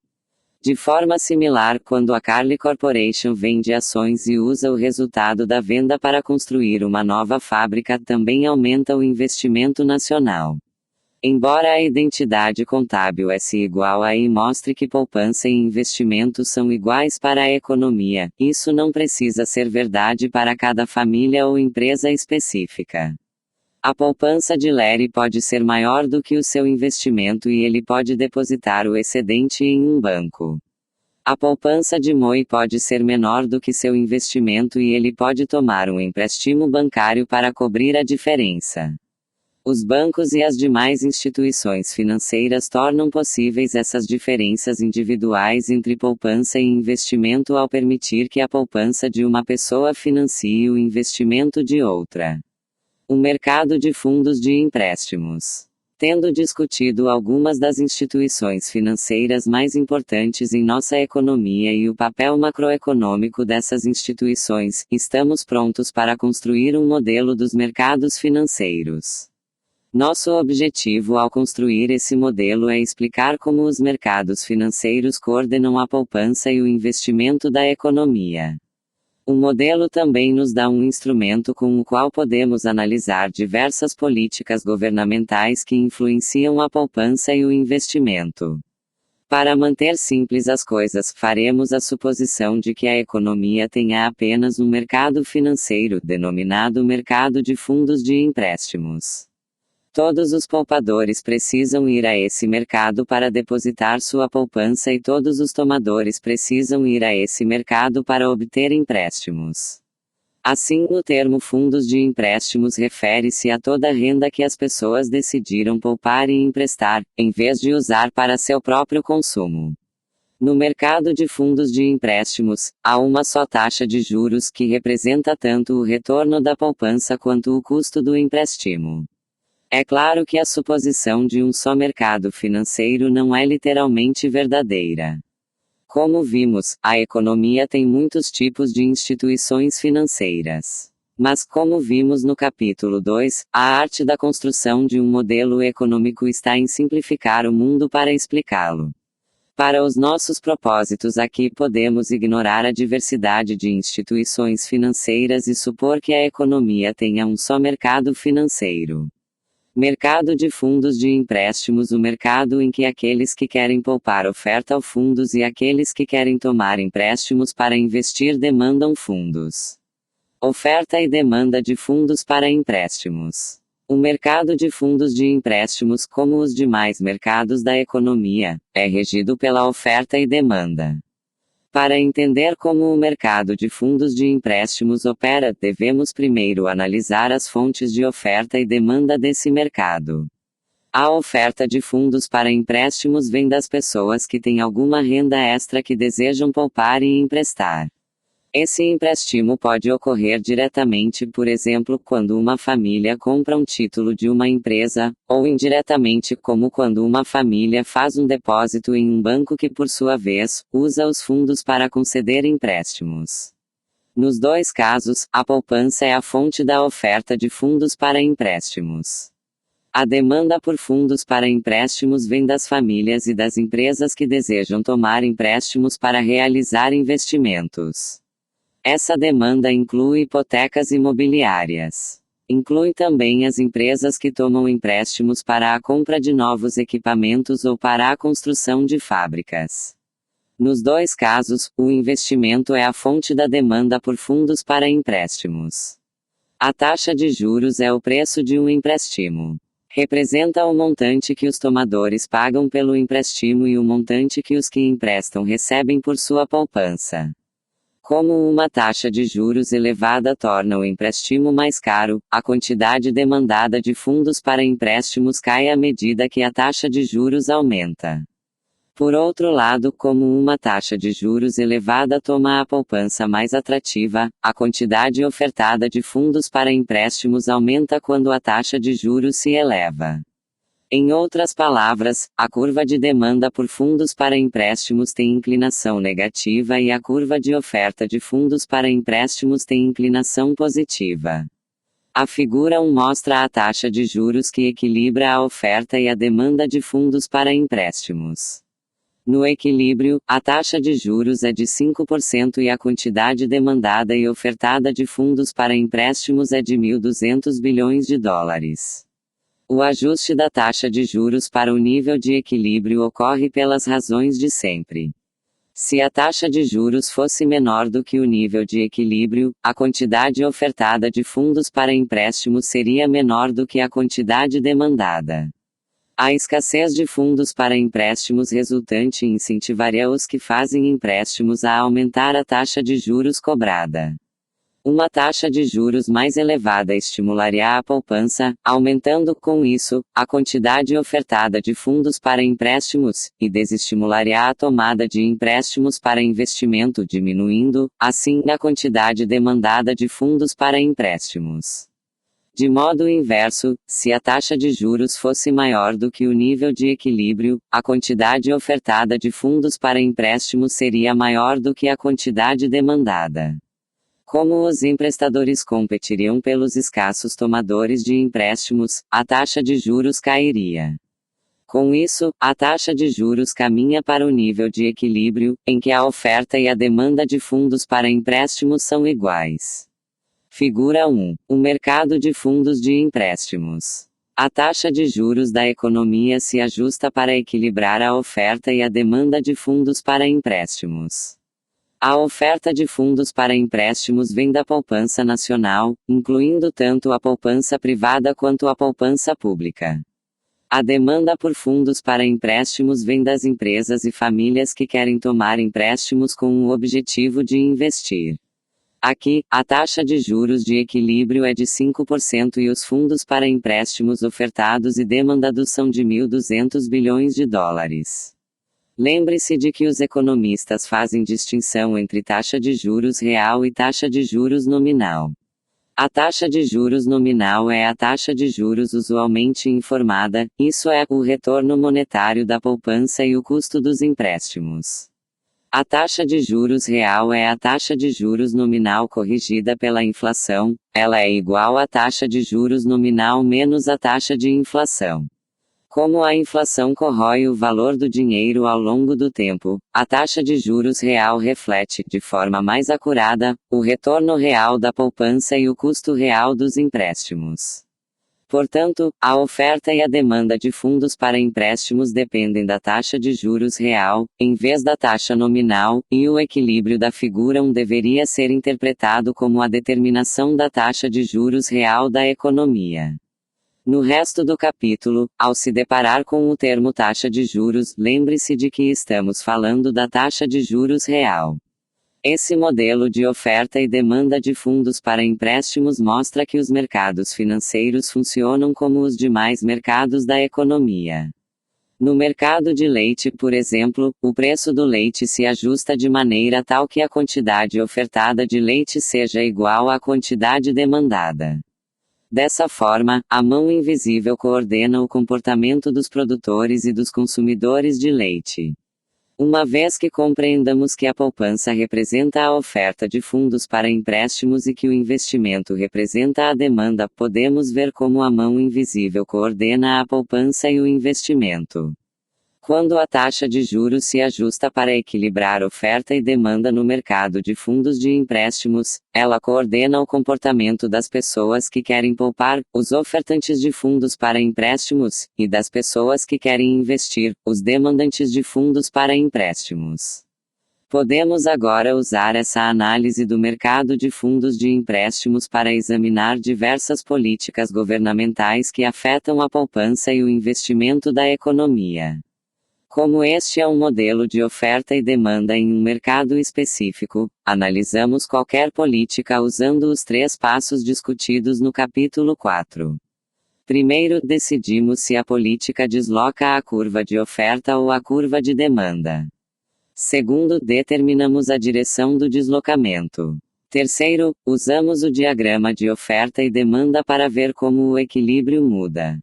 De forma similar, quando a Carlyle Corporation vende ações e usa o resultado da venda para construir uma nova fábrica, também aumenta o investimento nacional. Embora a identidade contábil S igual a I mostre que poupança e investimento são iguais para a economia, isso não precisa ser verdade para cada família ou empresa específica. A poupança de Larry pode ser maior do que o seu investimento e ele pode depositar o excedente em um banco. A poupança de Moe pode ser menor do que seu investimento e ele pode tomar um empréstimo bancário para cobrir a diferença. Os bancos e as demais instituições financeiras tornam possíveis essas diferenças individuais entre poupança e investimento ao permitir que a poupança de uma pessoa financie o investimento de outra. O mercado de fundos de empréstimos. Tendo discutido algumas das instituições financeiras mais importantes em nossa economia e o papel macroeconômico dessas instituições, estamos prontos para construir um modelo dos mercados financeiros. Nosso objetivo ao construir esse modelo é explicar como os mercados financeiros coordenam a poupança e o investimento da economia. O modelo também nos dá um instrumento com o qual podemos analisar diversas políticas governamentais que influenciam a poupança e o investimento. Para manter simples as coisas, faremos a suposição de que a economia tenha apenas um mercado financeiro, denominado mercado de fundos de empréstimos. Todos os poupadores precisam ir a esse mercado para depositar sua poupança e todos os tomadores precisam ir a esse mercado para obter empréstimos. Assim, o termo fundos de empréstimos refere-se a toda a renda que as pessoas decidiram poupar e emprestar, em vez de usar para seu próprio consumo. No mercado de fundos de empréstimos, há uma só taxa de juros que representa tanto o retorno da poupança quanto o custo do empréstimo. É claro que a suposição de um só mercado financeiro não é literalmente verdadeira. Como vimos, a economia tem muitos tipos de instituições financeiras. Mas, como vimos no capítulo 2, a arte da construção de um modelo econômico está em simplificar o mundo para explicá-lo. Para os nossos propósitos aqui podemos ignorar a diversidade de instituições financeiras e supor que a economia tenha um só mercado financeiro. Mercado de fundos de empréstimos. O mercado em que aqueles que querem poupar ofertam fundos e aqueles que querem tomar empréstimos para investir demandam fundos. Oferta e demanda de fundos para empréstimos. O mercado de fundos de empréstimos, como os demais mercados da economia, é regido pela oferta e demanda. Para entender como o mercado de fundos de empréstimos opera, devemos primeiro analisar as fontes de oferta e demanda desse mercado. A oferta de fundos para empréstimos vem das pessoas que têm alguma renda extra que desejam poupar e emprestar. Esse empréstimo pode ocorrer diretamente, por exemplo, quando uma família compra um título de uma empresa, ou indiretamente, como quando uma família faz um depósito em um banco que, por sua vez, usa os fundos para conceder empréstimos. Nos dois casos, a poupança é a fonte da oferta de fundos para empréstimos. A demanda por fundos para empréstimos vem das famílias e das empresas que desejam tomar empréstimos para realizar investimentos. Essa demanda inclui hipotecas imobiliárias. Inclui também as empresas que tomam empréstimos para a compra de novos equipamentos ou para a construção de fábricas. Nos dois casos, o investimento é a fonte da demanda por fundos para empréstimos. A taxa de juros é o preço de um empréstimo. Representa o montante que os tomadores pagam pelo empréstimo e o montante que os que emprestam recebem por sua poupança. Como uma taxa de juros elevada torna o empréstimo mais caro, a quantidade demandada de fundos para empréstimos cai à medida que a taxa de juros aumenta. Por outro lado, como uma taxa de juros elevada torna a poupança mais atrativa, a quantidade ofertada de fundos para empréstimos aumenta quando a taxa de juros se eleva. Em outras palavras, a curva de demanda por fundos para empréstimos tem inclinação negativa e a curva de oferta de fundos para empréstimos tem inclinação positiva. A figura 1 mostra a taxa de juros que equilibra a oferta e a demanda de fundos para empréstimos. No equilíbrio, a taxa de juros é de 5% e a quantidade demandada e ofertada de fundos para empréstimos é de 1.200 bilhões de dólares. O ajuste da taxa de juros para o nível de equilíbrio ocorre pelas razões de sempre. Se a taxa de juros fosse menor do que o nível de equilíbrio, a quantidade ofertada de fundos para empréstimos seria menor do que a quantidade demandada. A escassez de fundos para empréstimos resultante incentivaria os que fazem empréstimos a aumentar a taxa de juros cobrada. Uma taxa de juros mais elevada estimularia a poupança, aumentando com isso a quantidade ofertada de fundos para empréstimos, e desestimularia a tomada de empréstimos para investimento, diminuindo, assim, a quantidade demandada de fundos para empréstimos. De modo inverso, se a taxa de juros fosse maior do que o nível de equilíbrio, a quantidade ofertada de fundos para empréstimos seria maior do que a quantidade demandada. Como os emprestadores competiriam pelos escassos tomadores de empréstimos, a taxa de juros cairia. Com isso, a taxa de juros caminha para o nível de equilíbrio, em que a oferta e a demanda de fundos para empréstimos são iguais. Figura 1. O mercado de fundos de empréstimos. A taxa de juros da economia se ajusta para equilibrar a oferta e a demanda de fundos para empréstimos. A oferta de fundos para empréstimos vem da poupança nacional, incluindo tanto a poupança privada quanto a poupança pública. A demanda por fundos para empréstimos vem das empresas e famílias que querem tomar empréstimos com o objetivo de investir. Aqui, a taxa de juros de equilíbrio é de 5% e os fundos para empréstimos ofertados e demandados são de 1.200 bilhões de dólares. Lembre-se de que os economistas fazem distinção entre taxa de juros real e taxa de juros nominal. A taxa de juros nominal é a taxa de juros usualmente informada, isso é, o retorno monetário da poupança e o custo dos empréstimos. A taxa de juros real é a taxa de juros nominal corrigida pela inflação, ela é igual à taxa de juros nominal menos a taxa de inflação. Como a inflação corrói o valor do dinheiro ao longo do tempo, a taxa de juros real reflete, de forma mais acurada, o retorno real da poupança e o custo real dos empréstimos. Portanto, a oferta e a demanda de fundos para empréstimos dependem da taxa de juros real, em vez da taxa nominal, e o equilíbrio da figura 1 deveria ser interpretado como a determinação da taxa de juros real da economia. No resto do capítulo, ao se deparar com o termo taxa de juros, lembre-se de que estamos falando da taxa de juros real. Esse modelo de oferta e demanda de fundos para empréstimos mostra que os mercados financeiros funcionam como os demais mercados da economia. No mercado de leite, por exemplo, o preço do leite se ajusta de maneira tal que a quantidade ofertada de leite seja igual à quantidade demandada. Dessa forma, a mão invisível coordena o comportamento dos produtores e dos consumidores de leite. Uma vez que compreendamos que a poupança representa a oferta de fundos para empréstimos e que o investimento representa a demanda, podemos ver como a mão invisível coordena a poupança e o investimento. Quando a taxa de juros se ajusta para equilibrar oferta e demanda no mercado de fundos de empréstimos, ela coordena o comportamento das pessoas que querem poupar, os ofertantes de fundos para empréstimos, e das pessoas que querem investir, os demandantes de fundos para empréstimos. Podemos agora usar essa análise do mercado de fundos de empréstimos para examinar diversas políticas governamentais que afetam a poupança e o investimento da economia. Como este é um modelo de oferta e demanda em um mercado específico, analisamos qualquer política usando os 3 passos discutidos no capítulo 4. Primeiro, decidimos se a política desloca a curva de oferta ou a curva de demanda. Segundo, determinamos a direção do deslocamento. Terceiro, usamos o diagrama de oferta e demanda para ver como o equilíbrio muda.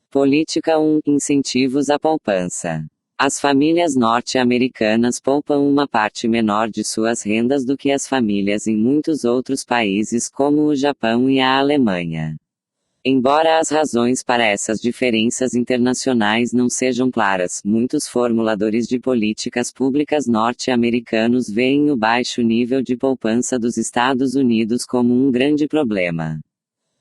Política 1: Incentivos à poupança. As famílias norte-americanas poupam uma parte menor de suas rendas do que as famílias em muitos outros países como o Japão e a Alemanha. Embora as razões para essas diferenças internacionais não sejam claras, muitos formuladores de políticas públicas norte-americanos veem o baixo nível de poupança dos Estados Unidos como um grande problema.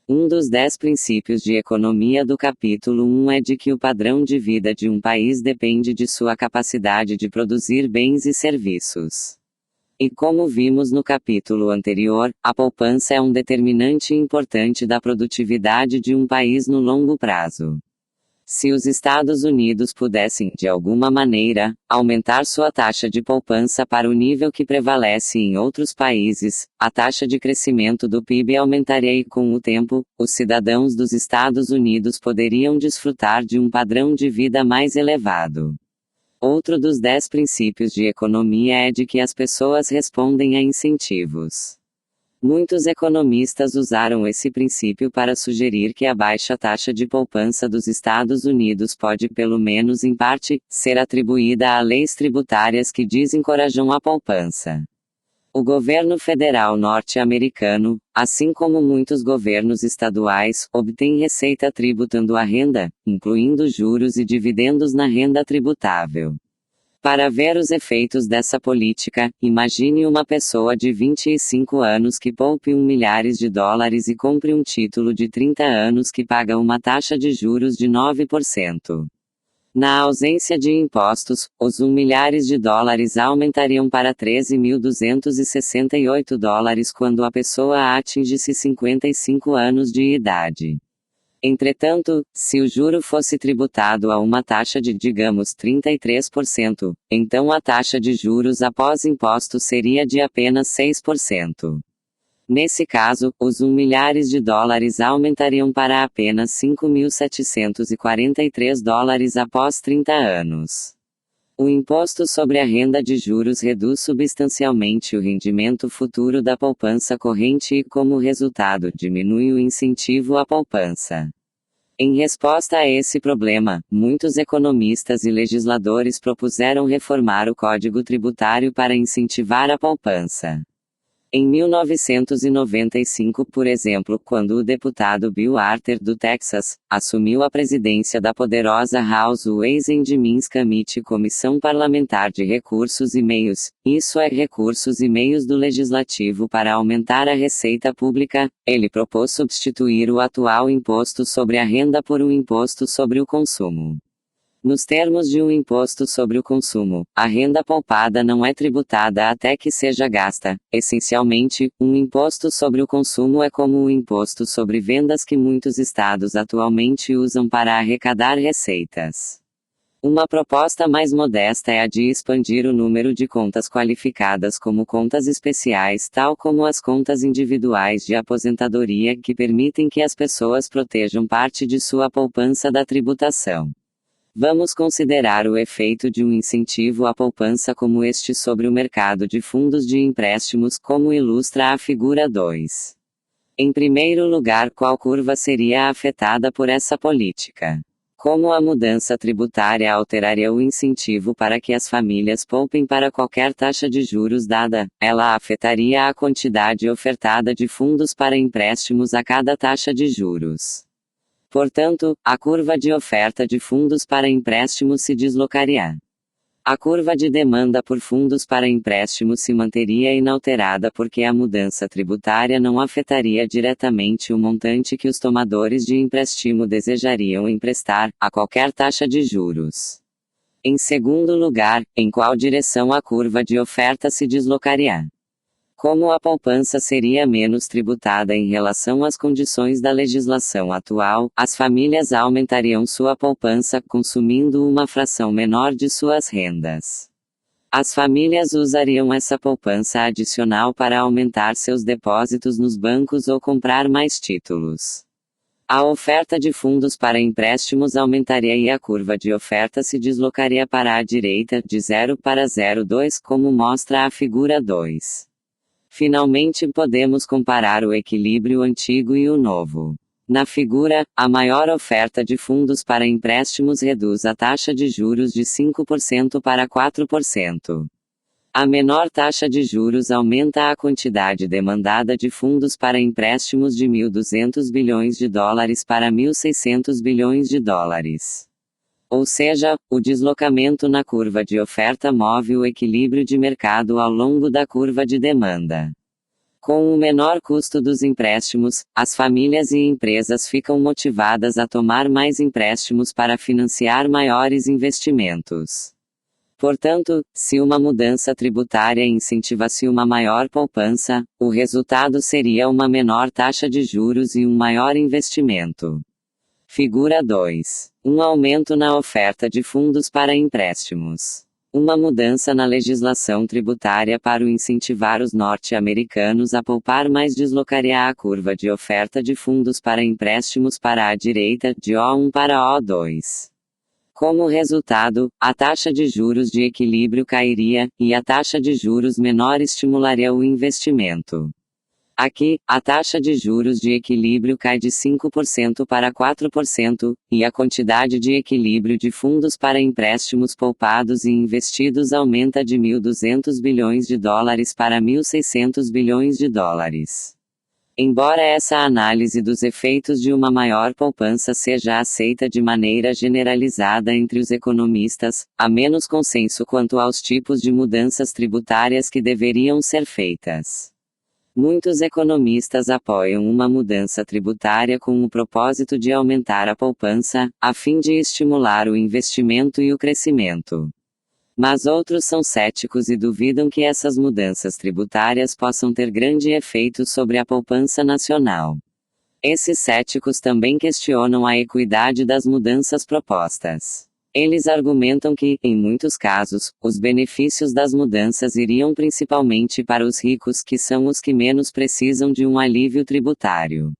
Um dos 10 princípios de economia do capítulo 1 é de que o padrão de vida de um país depende de sua capacidade de produzir bens e serviços. E como vimos no capítulo anterior, a poupança é um determinante importante da produtividade de um país no longo prazo. Se os Estados Unidos pudessem, de alguma maneira, aumentar sua taxa de poupança para o nível que prevalece em outros países, a taxa de crescimento do PIB aumentaria e, com o tempo, os cidadãos dos Estados Unidos poderiam desfrutar de um padrão de vida mais elevado. Outro dos 10 princípios de economia é de que as pessoas respondem a incentivos. Muitos economistas usaram esse princípio para sugerir que a baixa taxa de poupança dos Estados Unidos pode, pelo menos em parte, ser atribuída a leis tributárias que desencorajam a poupança. O governo federal norte-americano, assim como muitos governos estaduais, obtém receita tributando a renda, incluindo juros e dividendos na renda tributável. Para ver os efeitos dessa política, imagine uma pessoa de 25 anos que poupe $1 milhar e compre um título de 30 anos que paga uma taxa de juros de 9%. Na ausência de impostos, os $1 milhar aumentariam para $13.268 quando a pessoa atingisse 55 anos de idade. Entretanto, se o juro fosse tributado a uma taxa de, digamos, 33%, então a taxa de juros após imposto seria de apenas 6%. Nesse caso, os $1 milhar aumentariam para apenas $5.743 após 30 anos. O imposto sobre a renda de juros reduz substancialmente o rendimento futuro da poupança corrente e, como resultado, diminui o incentivo à poupança. Em resposta a esse problema, muitos economistas e legisladores propuseram reformar o Código Tributário para incentivar a poupança. Em 1995, por exemplo, quando o deputado Bill Arter, do Texas, assumiu a presidência da poderosa House Ways and Means Committee, Comissão Parlamentar de Recursos e Meios, isso é, recursos e meios do Legislativo para aumentar a receita pública, ele propôs substituir o atual imposto sobre a renda por um imposto sobre o consumo. Nos termos de um imposto sobre o consumo, a renda poupada não é tributada até que seja gasta. Essencialmente, um imposto sobre o consumo é como o imposto sobre vendas que muitos estados atualmente usam para arrecadar receitas. Uma proposta mais modesta é a de expandir o número de contas qualificadas como contas especiais, tal como as contas individuais de aposentadoria, que permitem que as pessoas protejam parte de sua poupança da tributação. Vamos considerar o efeito de um incentivo à poupança como este sobre o mercado de fundos de empréstimos, como ilustra a figura 2. Em primeiro lugar, qual curva seria afetada por essa política? Como a mudança tributária alteraria o incentivo para que as famílias poupem para qualquer taxa de juros dada, ela afetaria a quantidade ofertada de fundos para empréstimos a cada taxa de juros. Portanto, a curva de oferta de fundos para empréstimos se deslocaria. A curva de demanda por fundos para empréstimos se manteria inalterada porque a mudança tributária não afetaria diretamente o montante que os tomadores de empréstimo desejariam emprestar, a qualquer taxa de juros. Em segundo lugar, em qual direção a curva de oferta se deslocaria? Como a poupança seria menos tributada em relação às condições da legislação atual, as famílias aumentariam sua poupança, consumindo uma fração menor de suas rendas. As famílias usariam essa poupança adicional para aumentar seus depósitos nos bancos ou comprar mais títulos. A oferta de fundos para empréstimos aumentaria e a curva de oferta se deslocaria para a direita, de 0 para 0,2, como mostra a figura 2. Finalmente podemos comparar o equilíbrio antigo e o novo. Na figura, a maior oferta de fundos para empréstimos reduz a taxa de juros de 5% para 4%. A menor taxa de juros aumenta a quantidade demandada de fundos para empréstimos de 1.200 bilhões de dólares para 1.600 bilhões de dólares. Ou seja, o deslocamento na curva de oferta move o equilíbrio de mercado ao longo da curva de demanda. Com o menor custo dos empréstimos, as famílias e empresas ficam motivadas a tomar mais empréstimos para financiar maiores investimentos. Portanto, se uma mudança tributária incentivasse uma maior poupança, o resultado seria uma menor taxa de juros e um maior investimento. Figura 2. Um aumento na oferta de fundos para empréstimos. Uma mudança na legislação tributária para incentivar os norte-americanos a poupar mais deslocaria a curva de oferta de fundos para empréstimos para a direita, de O1 para O2. Como resultado, a taxa de juros de equilíbrio cairia, e a taxa de juros menor estimularia o investimento. Aqui, a taxa de juros de equilíbrio cai de 5% para 4%, e a quantidade de equilíbrio de fundos para empréstimos poupados e investidos aumenta de 1.200 bilhões de dólares para 1.600 bilhões de dólares. Embora essa análise dos efeitos de uma maior poupança seja aceita de maneira generalizada entre os economistas, há menos consenso quanto aos tipos de mudanças tributárias que deveriam ser feitas. Muitos economistas apoiam uma mudança tributária com o propósito de aumentar a poupança, a fim de estimular o investimento e o crescimento. Mas outros são céticos e duvidam que essas mudanças tributárias possam ter grande efeito sobre a poupança nacional. Esses céticos também questionam a equidade das mudanças propostas. Eles argumentam que, em muitos casos, os benefícios das mudanças iriam principalmente para os ricos, que são os que menos precisam de um alívio tributário.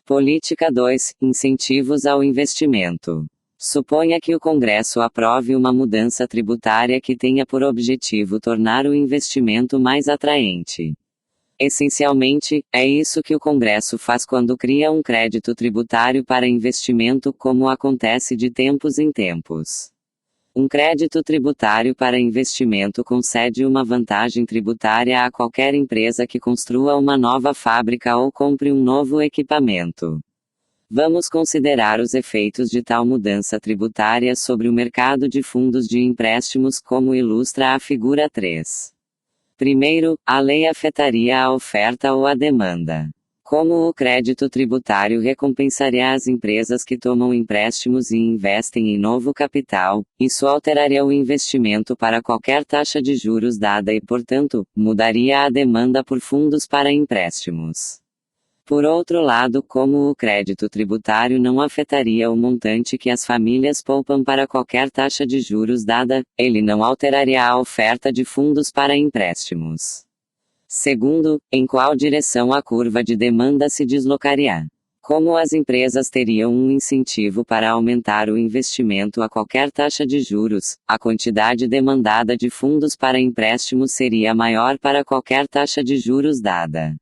Política 2. Incentivos ao investimento. Suponha que o Congresso aprove uma mudança tributária que tenha por objetivo tornar o investimento mais atraente. Essencialmente, é isso que o Congresso faz quando cria um crédito tributário para investimento, como acontece de tempos em tempos. Um crédito tributário para investimento concede uma vantagem tributária a qualquer empresa que construa uma nova fábrica ou compre um novo equipamento. Vamos considerar os efeitos de tal mudança tributária sobre o mercado de fundos de empréstimos, como ilustra a figura 3. Primeiro, a lei afetaria a oferta ou a demanda. Como o crédito tributário recompensaria as empresas que tomam empréstimos e investem em novo capital, isso alteraria o investimento para qualquer taxa de juros dada e, portanto, mudaria a demanda por fundos para empréstimos. Por outro lado, como o crédito tributário não afetaria o montante que as famílias poupam para qualquer taxa de juros dada, ele não alteraria a oferta de fundos para empréstimos. Segundo, em qual direção a curva de demanda se deslocaria? Como as empresas teriam um incentivo para aumentar o investimento a qualquer taxa de juros, a quantidade demandada de fundos para empréstimos seria maior para qualquer taxa de juros dada.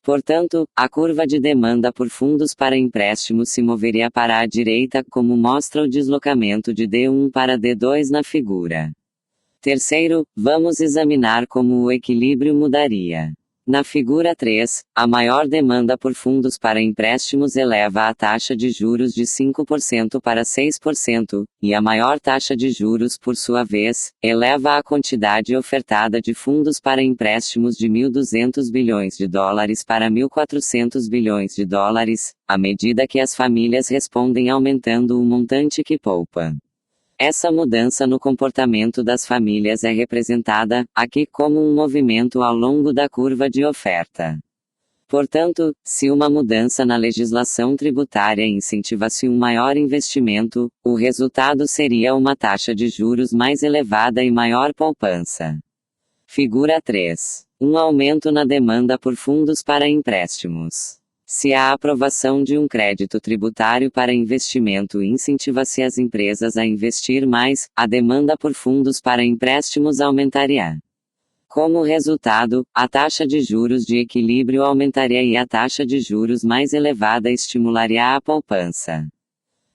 Portanto, a curva de demanda por fundos para empréstimos se moveria para a direita, como mostra o deslocamento de D1 para D2 na figura. Terceiro, vamos examinar como o equilíbrio mudaria. Na figura 3, a maior demanda por fundos para empréstimos eleva a taxa de juros de 5% para 6%, e a maior taxa de juros, por sua vez, eleva a quantidade ofertada de fundos para empréstimos de 1.200 bilhões de dólares para 1.400 bilhões de dólares, à medida que as famílias respondem aumentando o montante que poupa. Essa mudança no comportamento das famílias é representada, aqui, como um movimento ao longo da curva de oferta. Portanto, se uma mudança na legislação tributária incentivasse um maior investimento, o resultado seria uma taxa de juros mais elevada e maior poupança. Figura 3. Um aumento na demanda por fundos para empréstimos. Se a aprovação de um crédito tributário para investimento incentivasse as empresas a investir mais, a demanda por fundos para empréstimos aumentaria. Como resultado, a taxa de juros de equilíbrio aumentaria e a taxa de juros mais elevada estimularia a poupança.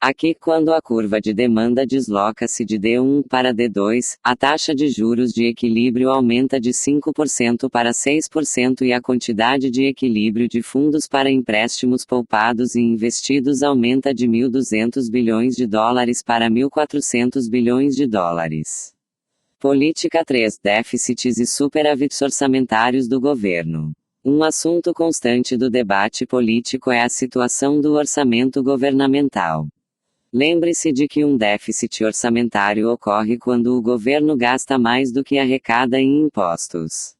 Aqui, quando a curva de demanda desloca-se de D1 para D2, a taxa de juros de equilíbrio aumenta de 5% para 6% e a quantidade de equilíbrio de fundos para empréstimos poupados e investidos aumenta de 1.200 bilhões de dólares para 1.400 bilhões de dólares. Política 3. Déficits e superávites orçamentários do governo. Um assunto constante do debate político é a situação do orçamento governamental. Lembre-se de que um déficit orçamentário ocorre quando o governo gasta mais do que arrecada em impostos.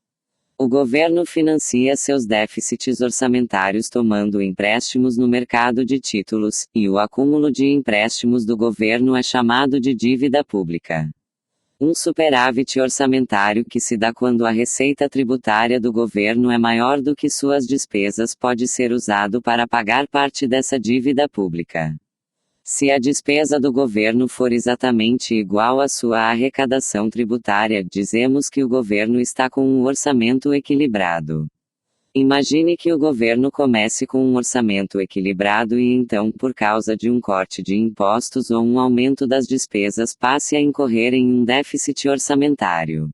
O governo financia seus déficits orçamentários tomando empréstimos no mercado de títulos, e o acúmulo de empréstimos do governo é chamado de dívida pública. Um superávit orçamentário que se dá quando a receita tributária do governo é maior do que suas despesas pode ser usado para pagar parte dessa dívida pública. Se a despesa do governo for exatamente igual à sua arrecadação tributária, dizemos que o governo está com um orçamento equilibrado. Imagine que o governo comece com um orçamento equilibrado e então, por causa de um corte de impostos ou um aumento das despesas, passe a incorrer em um déficit orçamentário.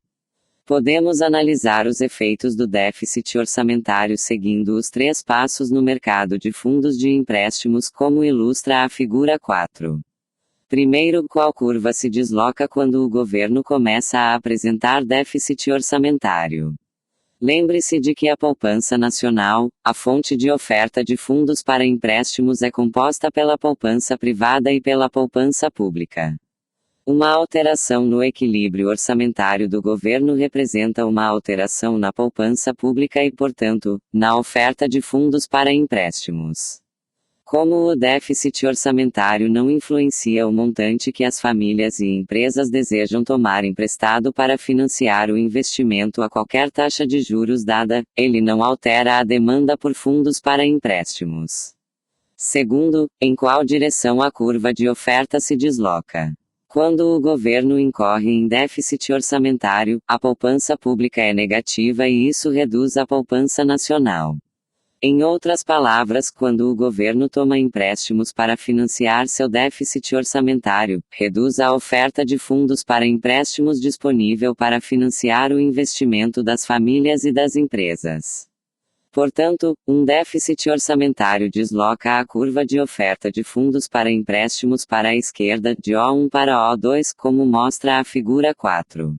Podemos analisar os efeitos do déficit orçamentário seguindo os 3 passos no mercado de fundos de empréstimos, como ilustra a figura 4. Primeiro, qual curva se desloca quando o governo começa a apresentar déficit orçamentário? Lembre-se de que a poupança nacional, a fonte de oferta de fundos para empréstimos, é composta pela poupança privada e pela poupança pública. Uma alteração no equilíbrio orçamentário do governo representa uma alteração na poupança pública e, portanto, na oferta de fundos para empréstimos. Como o déficit orçamentário não influencia o montante que as famílias e empresas desejam tomar emprestado para financiar o investimento a qualquer taxa de juros dada, ele não altera a demanda por fundos para empréstimos. Segundo, em qual direção a curva de oferta se desloca? Quando o governo incorre em déficit orçamentário, a poupança pública é negativa e isso reduz a poupança nacional. Em outras palavras, quando o governo toma empréstimos para financiar seu déficit orçamentário, reduz a oferta de fundos para empréstimos disponível para financiar o investimento das famílias e das empresas. Portanto, um déficit orçamentário desloca a curva de oferta de fundos para empréstimos para a esquerda, de O1 para O2, como mostra a figura 4.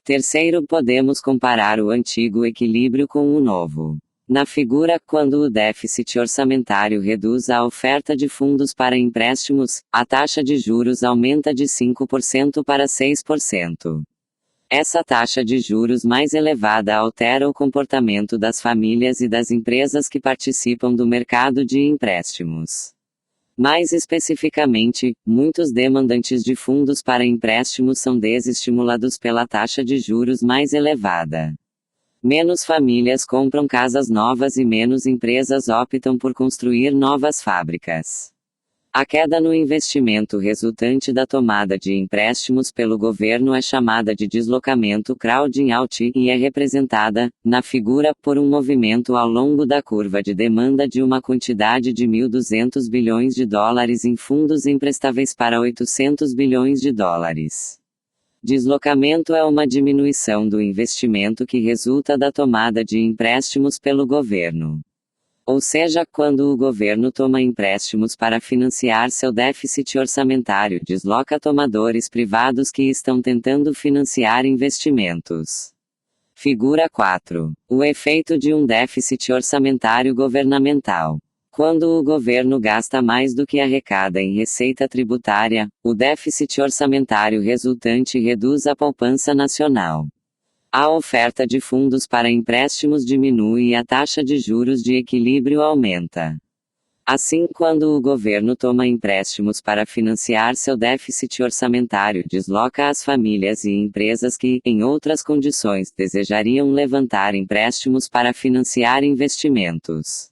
Terceiro, podemos comparar o antigo equilíbrio com o novo. Na figura, quando o déficit orçamentário reduz a oferta de fundos para empréstimos, a taxa de juros aumenta de 5% para 6%. Essa taxa de juros mais elevada altera o comportamento das famílias e das empresas que participam do mercado de empréstimos. Mais especificamente, muitos demandantes de fundos para empréstimos são desestimulados pela taxa de juros mais elevada. Menos famílias compram casas novas e menos empresas optam por construir novas fábricas. A queda no investimento resultante da tomada de empréstimos pelo governo é chamada de deslocamento crowding out e é representada, na figura, por um movimento ao longo da curva de demanda de uma quantidade de 1.200 bilhões de dólares em fundos emprestáveis para 800 bilhões de dólares. Deslocamento é uma diminuição do investimento que resulta da tomada de empréstimos pelo governo. Ou seja, quando o governo toma empréstimos para financiar seu déficit orçamentário, desloca tomadores privados que estão tentando financiar investimentos. Figura 4. O efeito de um déficit orçamentário governamental. Quando o governo gasta mais do que arrecada em receita tributária, o déficit orçamentário resultante reduz a poupança nacional. A oferta de fundos para empréstimos diminui e a taxa de juros de equilíbrio aumenta. Assim, quando o governo toma empréstimos para financiar seu déficit orçamentário, desloca as famílias e empresas que, em outras condições, desejariam levantar empréstimos para financiar investimentos.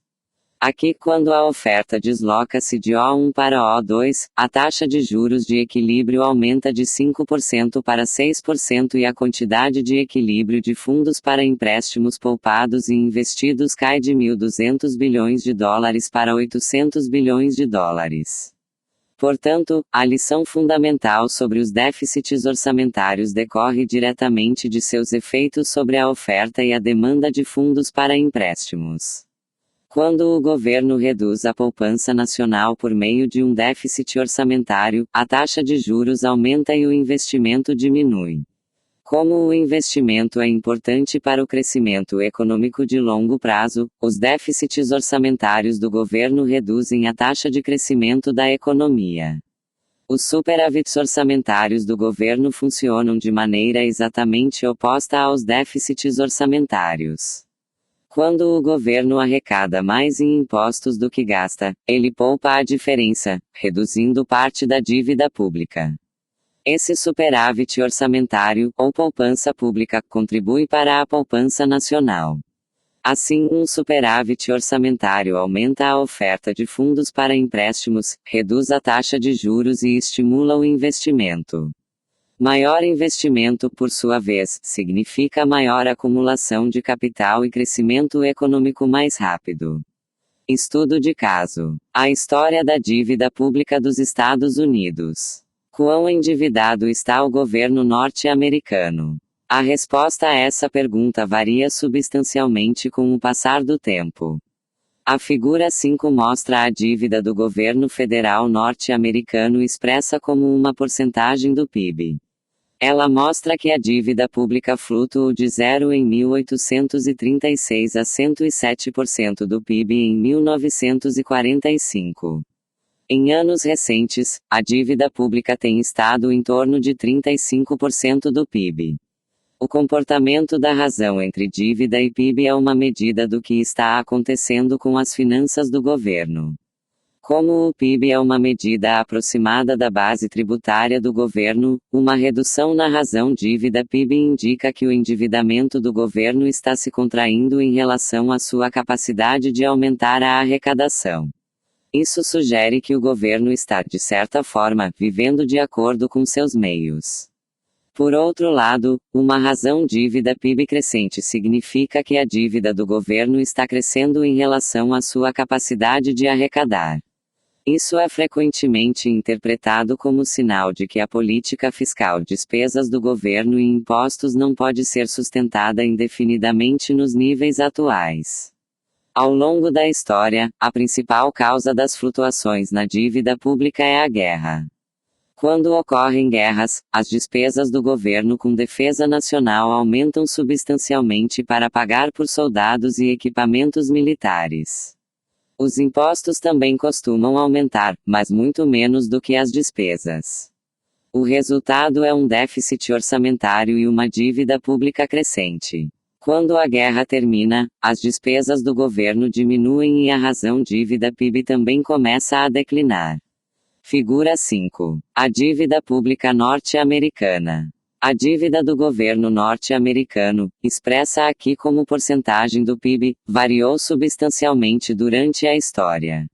Aqui, quando a oferta desloca-se de O1 para O2, a taxa de juros de equilíbrio aumenta de 5% para 6% e a quantidade de equilíbrio de fundos para empréstimos poupados e investidos cai de 1.200 bilhões de dólares para 800 bilhões de dólares. Portanto, a lição fundamental sobre os déficits orçamentários decorre diretamente de seus efeitos sobre a oferta e a demanda de fundos para empréstimos. Quando o governo reduz a poupança nacional por meio de um déficit orçamentário, a taxa de juros aumenta e o investimento diminui. Como o investimento é importante para o crescimento econômico de longo prazo, os déficits orçamentários do governo reduzem a taxa de crescimento da economia. Os superávites orçamentários do governo funcionam de maneira exatamente oposta aos déficits orçamentários. Quando o governo arrecada mais em impostos do que gasta, ele poupa a diferença, reduzindo parte da dívida pública. Esse superávit orçamentário, ou poupança pública, contribui para a poupança nacional. Assim, um superávit orçamentário aumenta a oferta de fundos para empréstimos, reduz a taxa de juros e estimula o investimento. Maior investimento, por sua vez, significa maior acumulação de capital e crescimento econômico mais rápido. Estudo de caso. A história da dívida pública dos Estados Unidos. Quão endividado está o governo norte-americano? A resposta a essa pergunta varia substancialmente com o passar do tempo. A figura 5 mostra a dívida do governo federal norte-americano expressa como uma porcentagem do PIB. Ela mostra que a dívida pública flutuou de 0 em 1836 a 107% do PIB em 1945. Em anos recentes, a dívida pública tem estado em torno de 35% do PIB. O comportamento da razão entre dívida e PIB é uma medida do que está acontecendo com as finanças do governo. Como o PIB é uma medida aproximada da base tributária do governo, uma redução na razão dívida-PIB indica que o endividamento do governo está se contraindo em relação à sua capacidade de aumentar a arrecadação. Isso sugere que o governo está, de certa forma, vivendo de acordo com seus meios. Por outro lado, uma razão dívida PIB crescente significa que a dívida do governo está crescendo em relação à sua capacidade de arrecadar. Isso é frequentemente interpretado como sinal de que a política fiscal, despesas do governo e impostos não pode ser sustentada indefinidamente nos níveis atuais. Ao longo da história, a principal causa das flutuações na dívida pública é a guerra. Quando ocorrem guerras, as despesas do governo com defesa nacional aumentam substancialmente para pagar por soldados e equipamentos militares. Os impostos também costumam aumentar, mas muito menos do que as despesas. O resultado é um déficit orçamentário e uma dívida pública crescente. Quando a guerra termina, as despesas do governo diminuem e a razão dívida PIB também começa a declinar. Figura 5. A dívida pública norte-americana. A dívida do governo norte-americano, expressa aqui como porcentagem do PIB, variou substancialmente durante a história.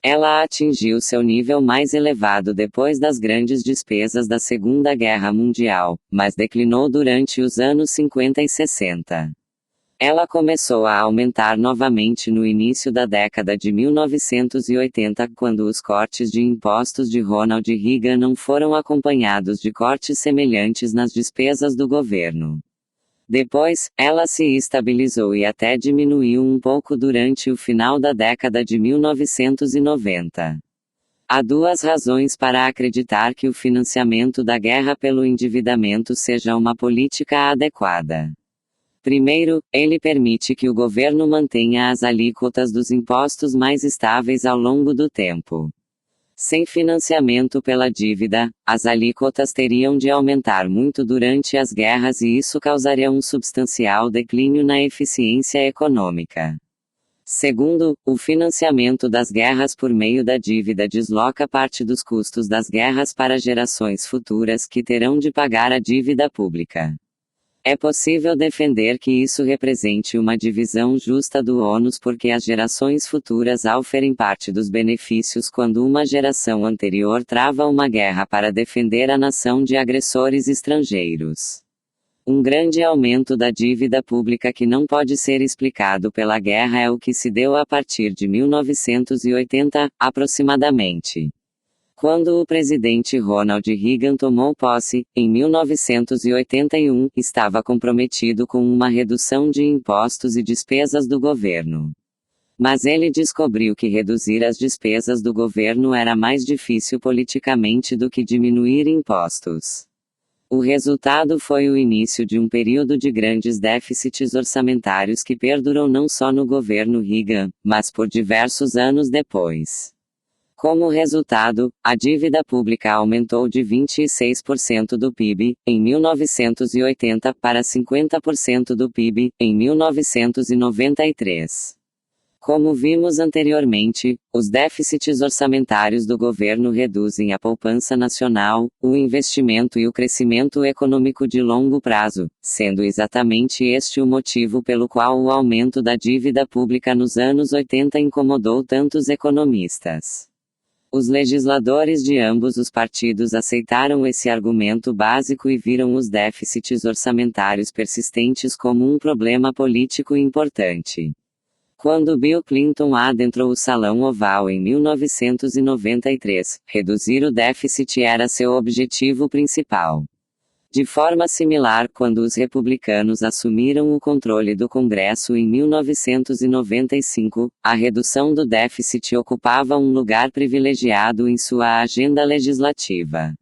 Ela atingiu seu nível mais elevado depois das grandes despesas da Segunda Guerra Mundial, mas declinou durante os anos 50 e 60. Ela começou a aumentar novamente no início da década de 1980, quando os cortes de impostos de Ronald Reagan não foram acompanhados de cortes semelhantes nas despesas do governo. Depois, ela se estabilizou e até diminuiu um pouco durante o final da década de 1990. Há duas razões para acreditar que o financiamento da guerra pelo endividamento seja uma política adequada. Primeiro, ele permite que o governo mantenha as alíquotas dos impostos mais estáveis ao longo do tempo. Sem financiamento pela dívida, as alíquotas teriam de aumentar muito durante as guerras e isso causaria um substancial declínio na eficiência econômica. Segundo, o financiamento das guerras por meio da dívida desloca parte dos custos das guerras para gerações futuras que terão de pagar a dívida pública. É possível defender que isso represente uma divisão justa do ônus porque as gerações futuras auferem parte dos benefícios quando uma geração anterior trava uma guerra para defender a nação de agressores estrangeiros. Um grande aumento da dívida pública que não pode ser explicado pela guerra é o que se deu a partir de 1980, aproximadamente. Quando o presidente Ronald Reagan tomou posse, em 1981, estava comprometido com uma redução de impostos e despesas do governo. Mas ele descobriu que reduzir as despesas do governo era mais difícil politicamente do que diminuir impostos. O resultado foi o início de um período de grandes déficits orçamentários que perdurou não só no governo Reagan, mas por diversos anos depois. Como resultado, a dívida pública aumentou de 26% do PIB, em 1980, para 50% do PIB, em 1993. Como vimos anteriormente, os déficits orçamentários do governo reduzem a poupança nacional, o investimento e o crescimento econômico de longo prazo, sendo exatamente este o motivo pelo qual o aumento da dívida pública nos anos 80 incomodou tantos economistas. Os legisladores de ambos os partidos aceitaram esse argumento básico e viram os déficits orçamentários persistentes como um problema político importante. Quando Bill Clinton adentrou o Salão Oval em 1993, reduzir o déficit era seu objetivo principal. De forma similar, quando os republicanos assumiram o controle do Congresso em 1995, a redução do déficit ocupava um lugar privilegiado em sua agenda legislativa.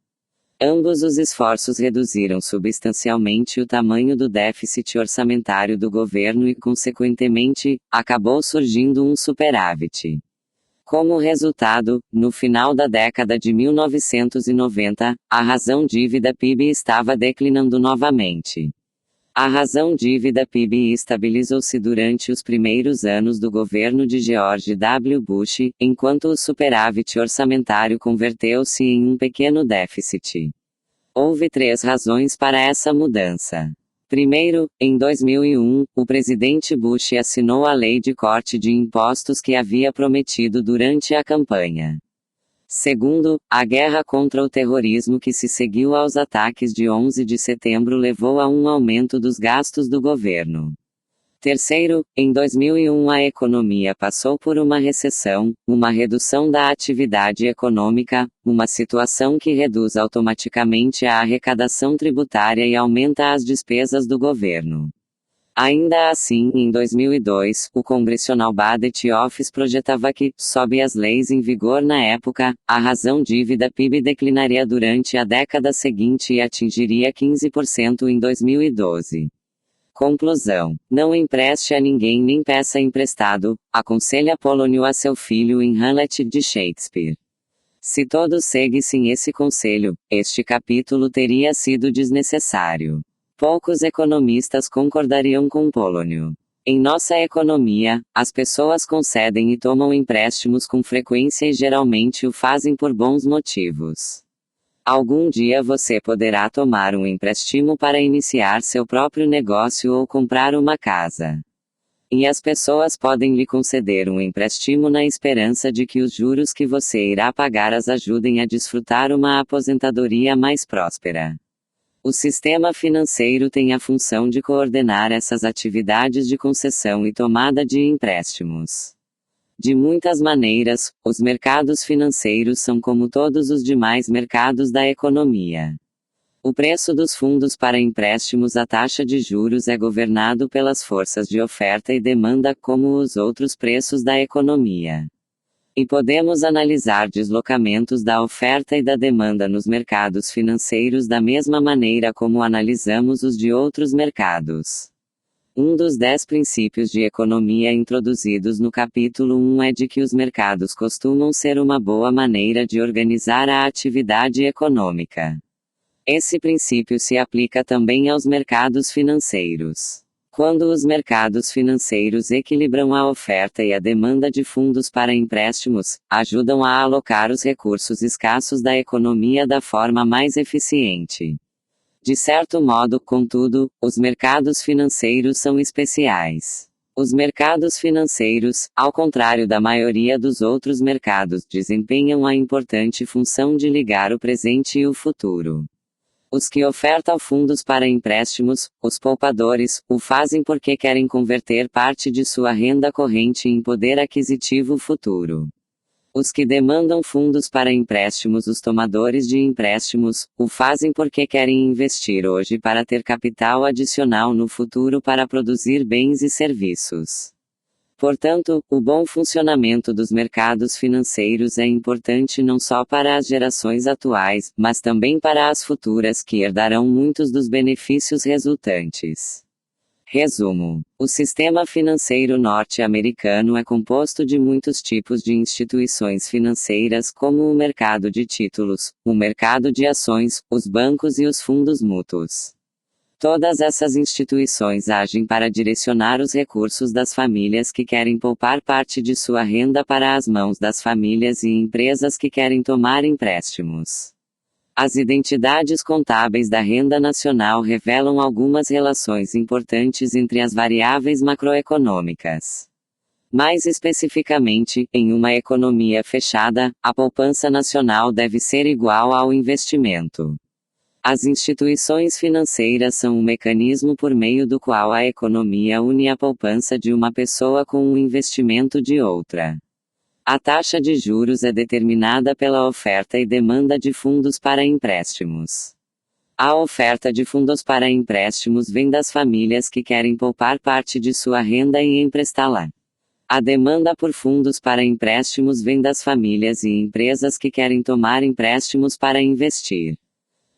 Ambos os esforços reduziram substancialmente o tamanho do déficit orçamentário do governo e, consequentemente, acabou surgindo um superávit. Como resultado, no final da década de 1990, a razão dívida PIB estava declinando novamente. A razão dívida PIB estabilizou-se durante os primeiros anos do governo de George W. Bush, enquanto o superávit orçamentário converteu-se em um pequeno déficit. Houve 3 razões para essa mudança. Primeiro, em 2001, o presidente Bush assinou a lei de corte de impostos que havia prometido durante a campanha. Segundo, a guerra contra o terrorismo que se seguiu aos ataques de 11 de setembro levou a um aumento dos gastos do governo. Terceiro, em 2001 a economia passou por uma recessão, uma redução da atividade econômica, uma situação que reduz automaticamente a arrecadação tributária e aumenta as despesas do governo. Ainda assim, em 2002, o Congressional Budget Office projetava que, sob as leis em vigor na época, a razão dívida PIB declinaria durante a década seguinte e atingiria 15% em 2012. Conclusão: não empreste a ninguém nem peça emprestado, aconselha Polônio a seu filho em Hamlet de Shakespeare. Se todos seguissem esse conselho, este capítulo teria sido desnecessário. Poucos economistas concordariam com Polônio. Em nossa economia, as pessoas concedem e tomam empréstimos com frequência e geralmente o fazem por bons motivos. Algum dia você poderá tomar um empréstimo para iniciar seu próprio negócio ou comprar uma casa. E as pessoas podem lhe conceder um empréstimo na esperança de que os juros que você irá pagar as ajudem a desfrutar uma aposentadoria mais próspera. O sistema financeiro tem a função de coordenar essas atividades de concessão e tomada de empréstimos. De muitas maneiras, os mercados financeiros são como todos os demais mercados da economia. O preço dos fundos para empréstimos à taxa de juros é governado pelas forças de oferta e demanda como os outros preços da economia. E podemos analisar deslocamentos da oferta e da demanda nos mercados financeiros da mesma maneira como analisamos os de outros mercados. Um dos 10 princípios de economia introduzidos no capítulo 1 é de que os mercados costumam ser uma boa maneira de organizar a atividade econômica. Esse princípio se aplica também aos mercados financeiros. Quando os mercados financeiros equilibram a oferta e a demanda de fundos para empréstimos, ajudam a alocar os recursos escassos da economia da forma mais eficiente. De certo modo, contudo, os mercados financeiros são especiais. Os mercados financeiros, ao contrário da maioria dos outros mercados, desempenham a importante função de ligar o presente e o futuro. Os que ofertam fundos para empréstimos, os poupadores, o fazem porque querem converter parte de sua renda corrente em poder aquisitivo futuro. Os que demandam fundos para empréstimos, os tomadores de empréstimos, o fazem porque querem investir hoje para ter capital adicional no futuro para produzir bens e serviços. Portanto, o bom funcionamento dos mercados financeiros é importante não só para as gerações atuais, mas também para as futuras que herdarão muitos dos benefícios resultantes. Resumo: o sistema financeiro norte-americano é composto de muitos tipos de instituições financeiras, como o mercado de títulos, o mercado de ações, os bancos e os fundos mútuos. Todas essas instituições agem para direcionar os recursos das famílias que querem poupar parte de sua renda para as mãos das famílias e empresas que querem tomar empréstimos. As identidades contábeis da renda nacional revelam algumas relações importantes entre as variáveis macroeconômicas. Mais especificamente, em uma economia fechada, a poupança nacional deve ser igual ao investimento. As instituições financeiras são um mecanismo por meio do qual a economia une a poupança de uma pessoa com o investimento de outra. A taxa de juros é determinada pela oferta e demanda de fundos para empréstimos. A oferta de fundos para empréstimos vem das famílias que querem poupar parte de sua renda e emprestá-la. A demanda por fundos para empréstimos vem das famílias e empresas que querem tomar empréstimos para investir.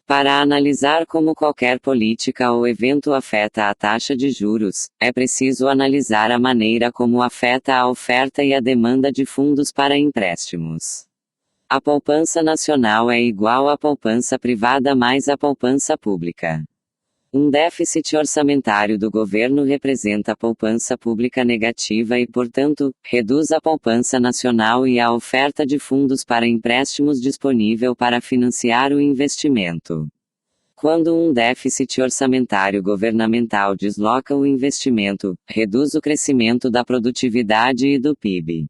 Para analisar como qualquer política ou evento afeta a taxa de juros, é preciso analisar a maneira como afeta a oferta e a demanda de fundos para empréstimos. A poupança nacional é igual à poupança privada mais a poupança pública. Um déficit orçamentário do governo representa a poupança pública negativa e, portanto, reduz a poupança nacional e a oferta de fundos para empréstimos disponível para financiar o investimento. Quando um déficit orçamentário governamental desloca o investimento, reduz o crescimento da produtividade e do PIB.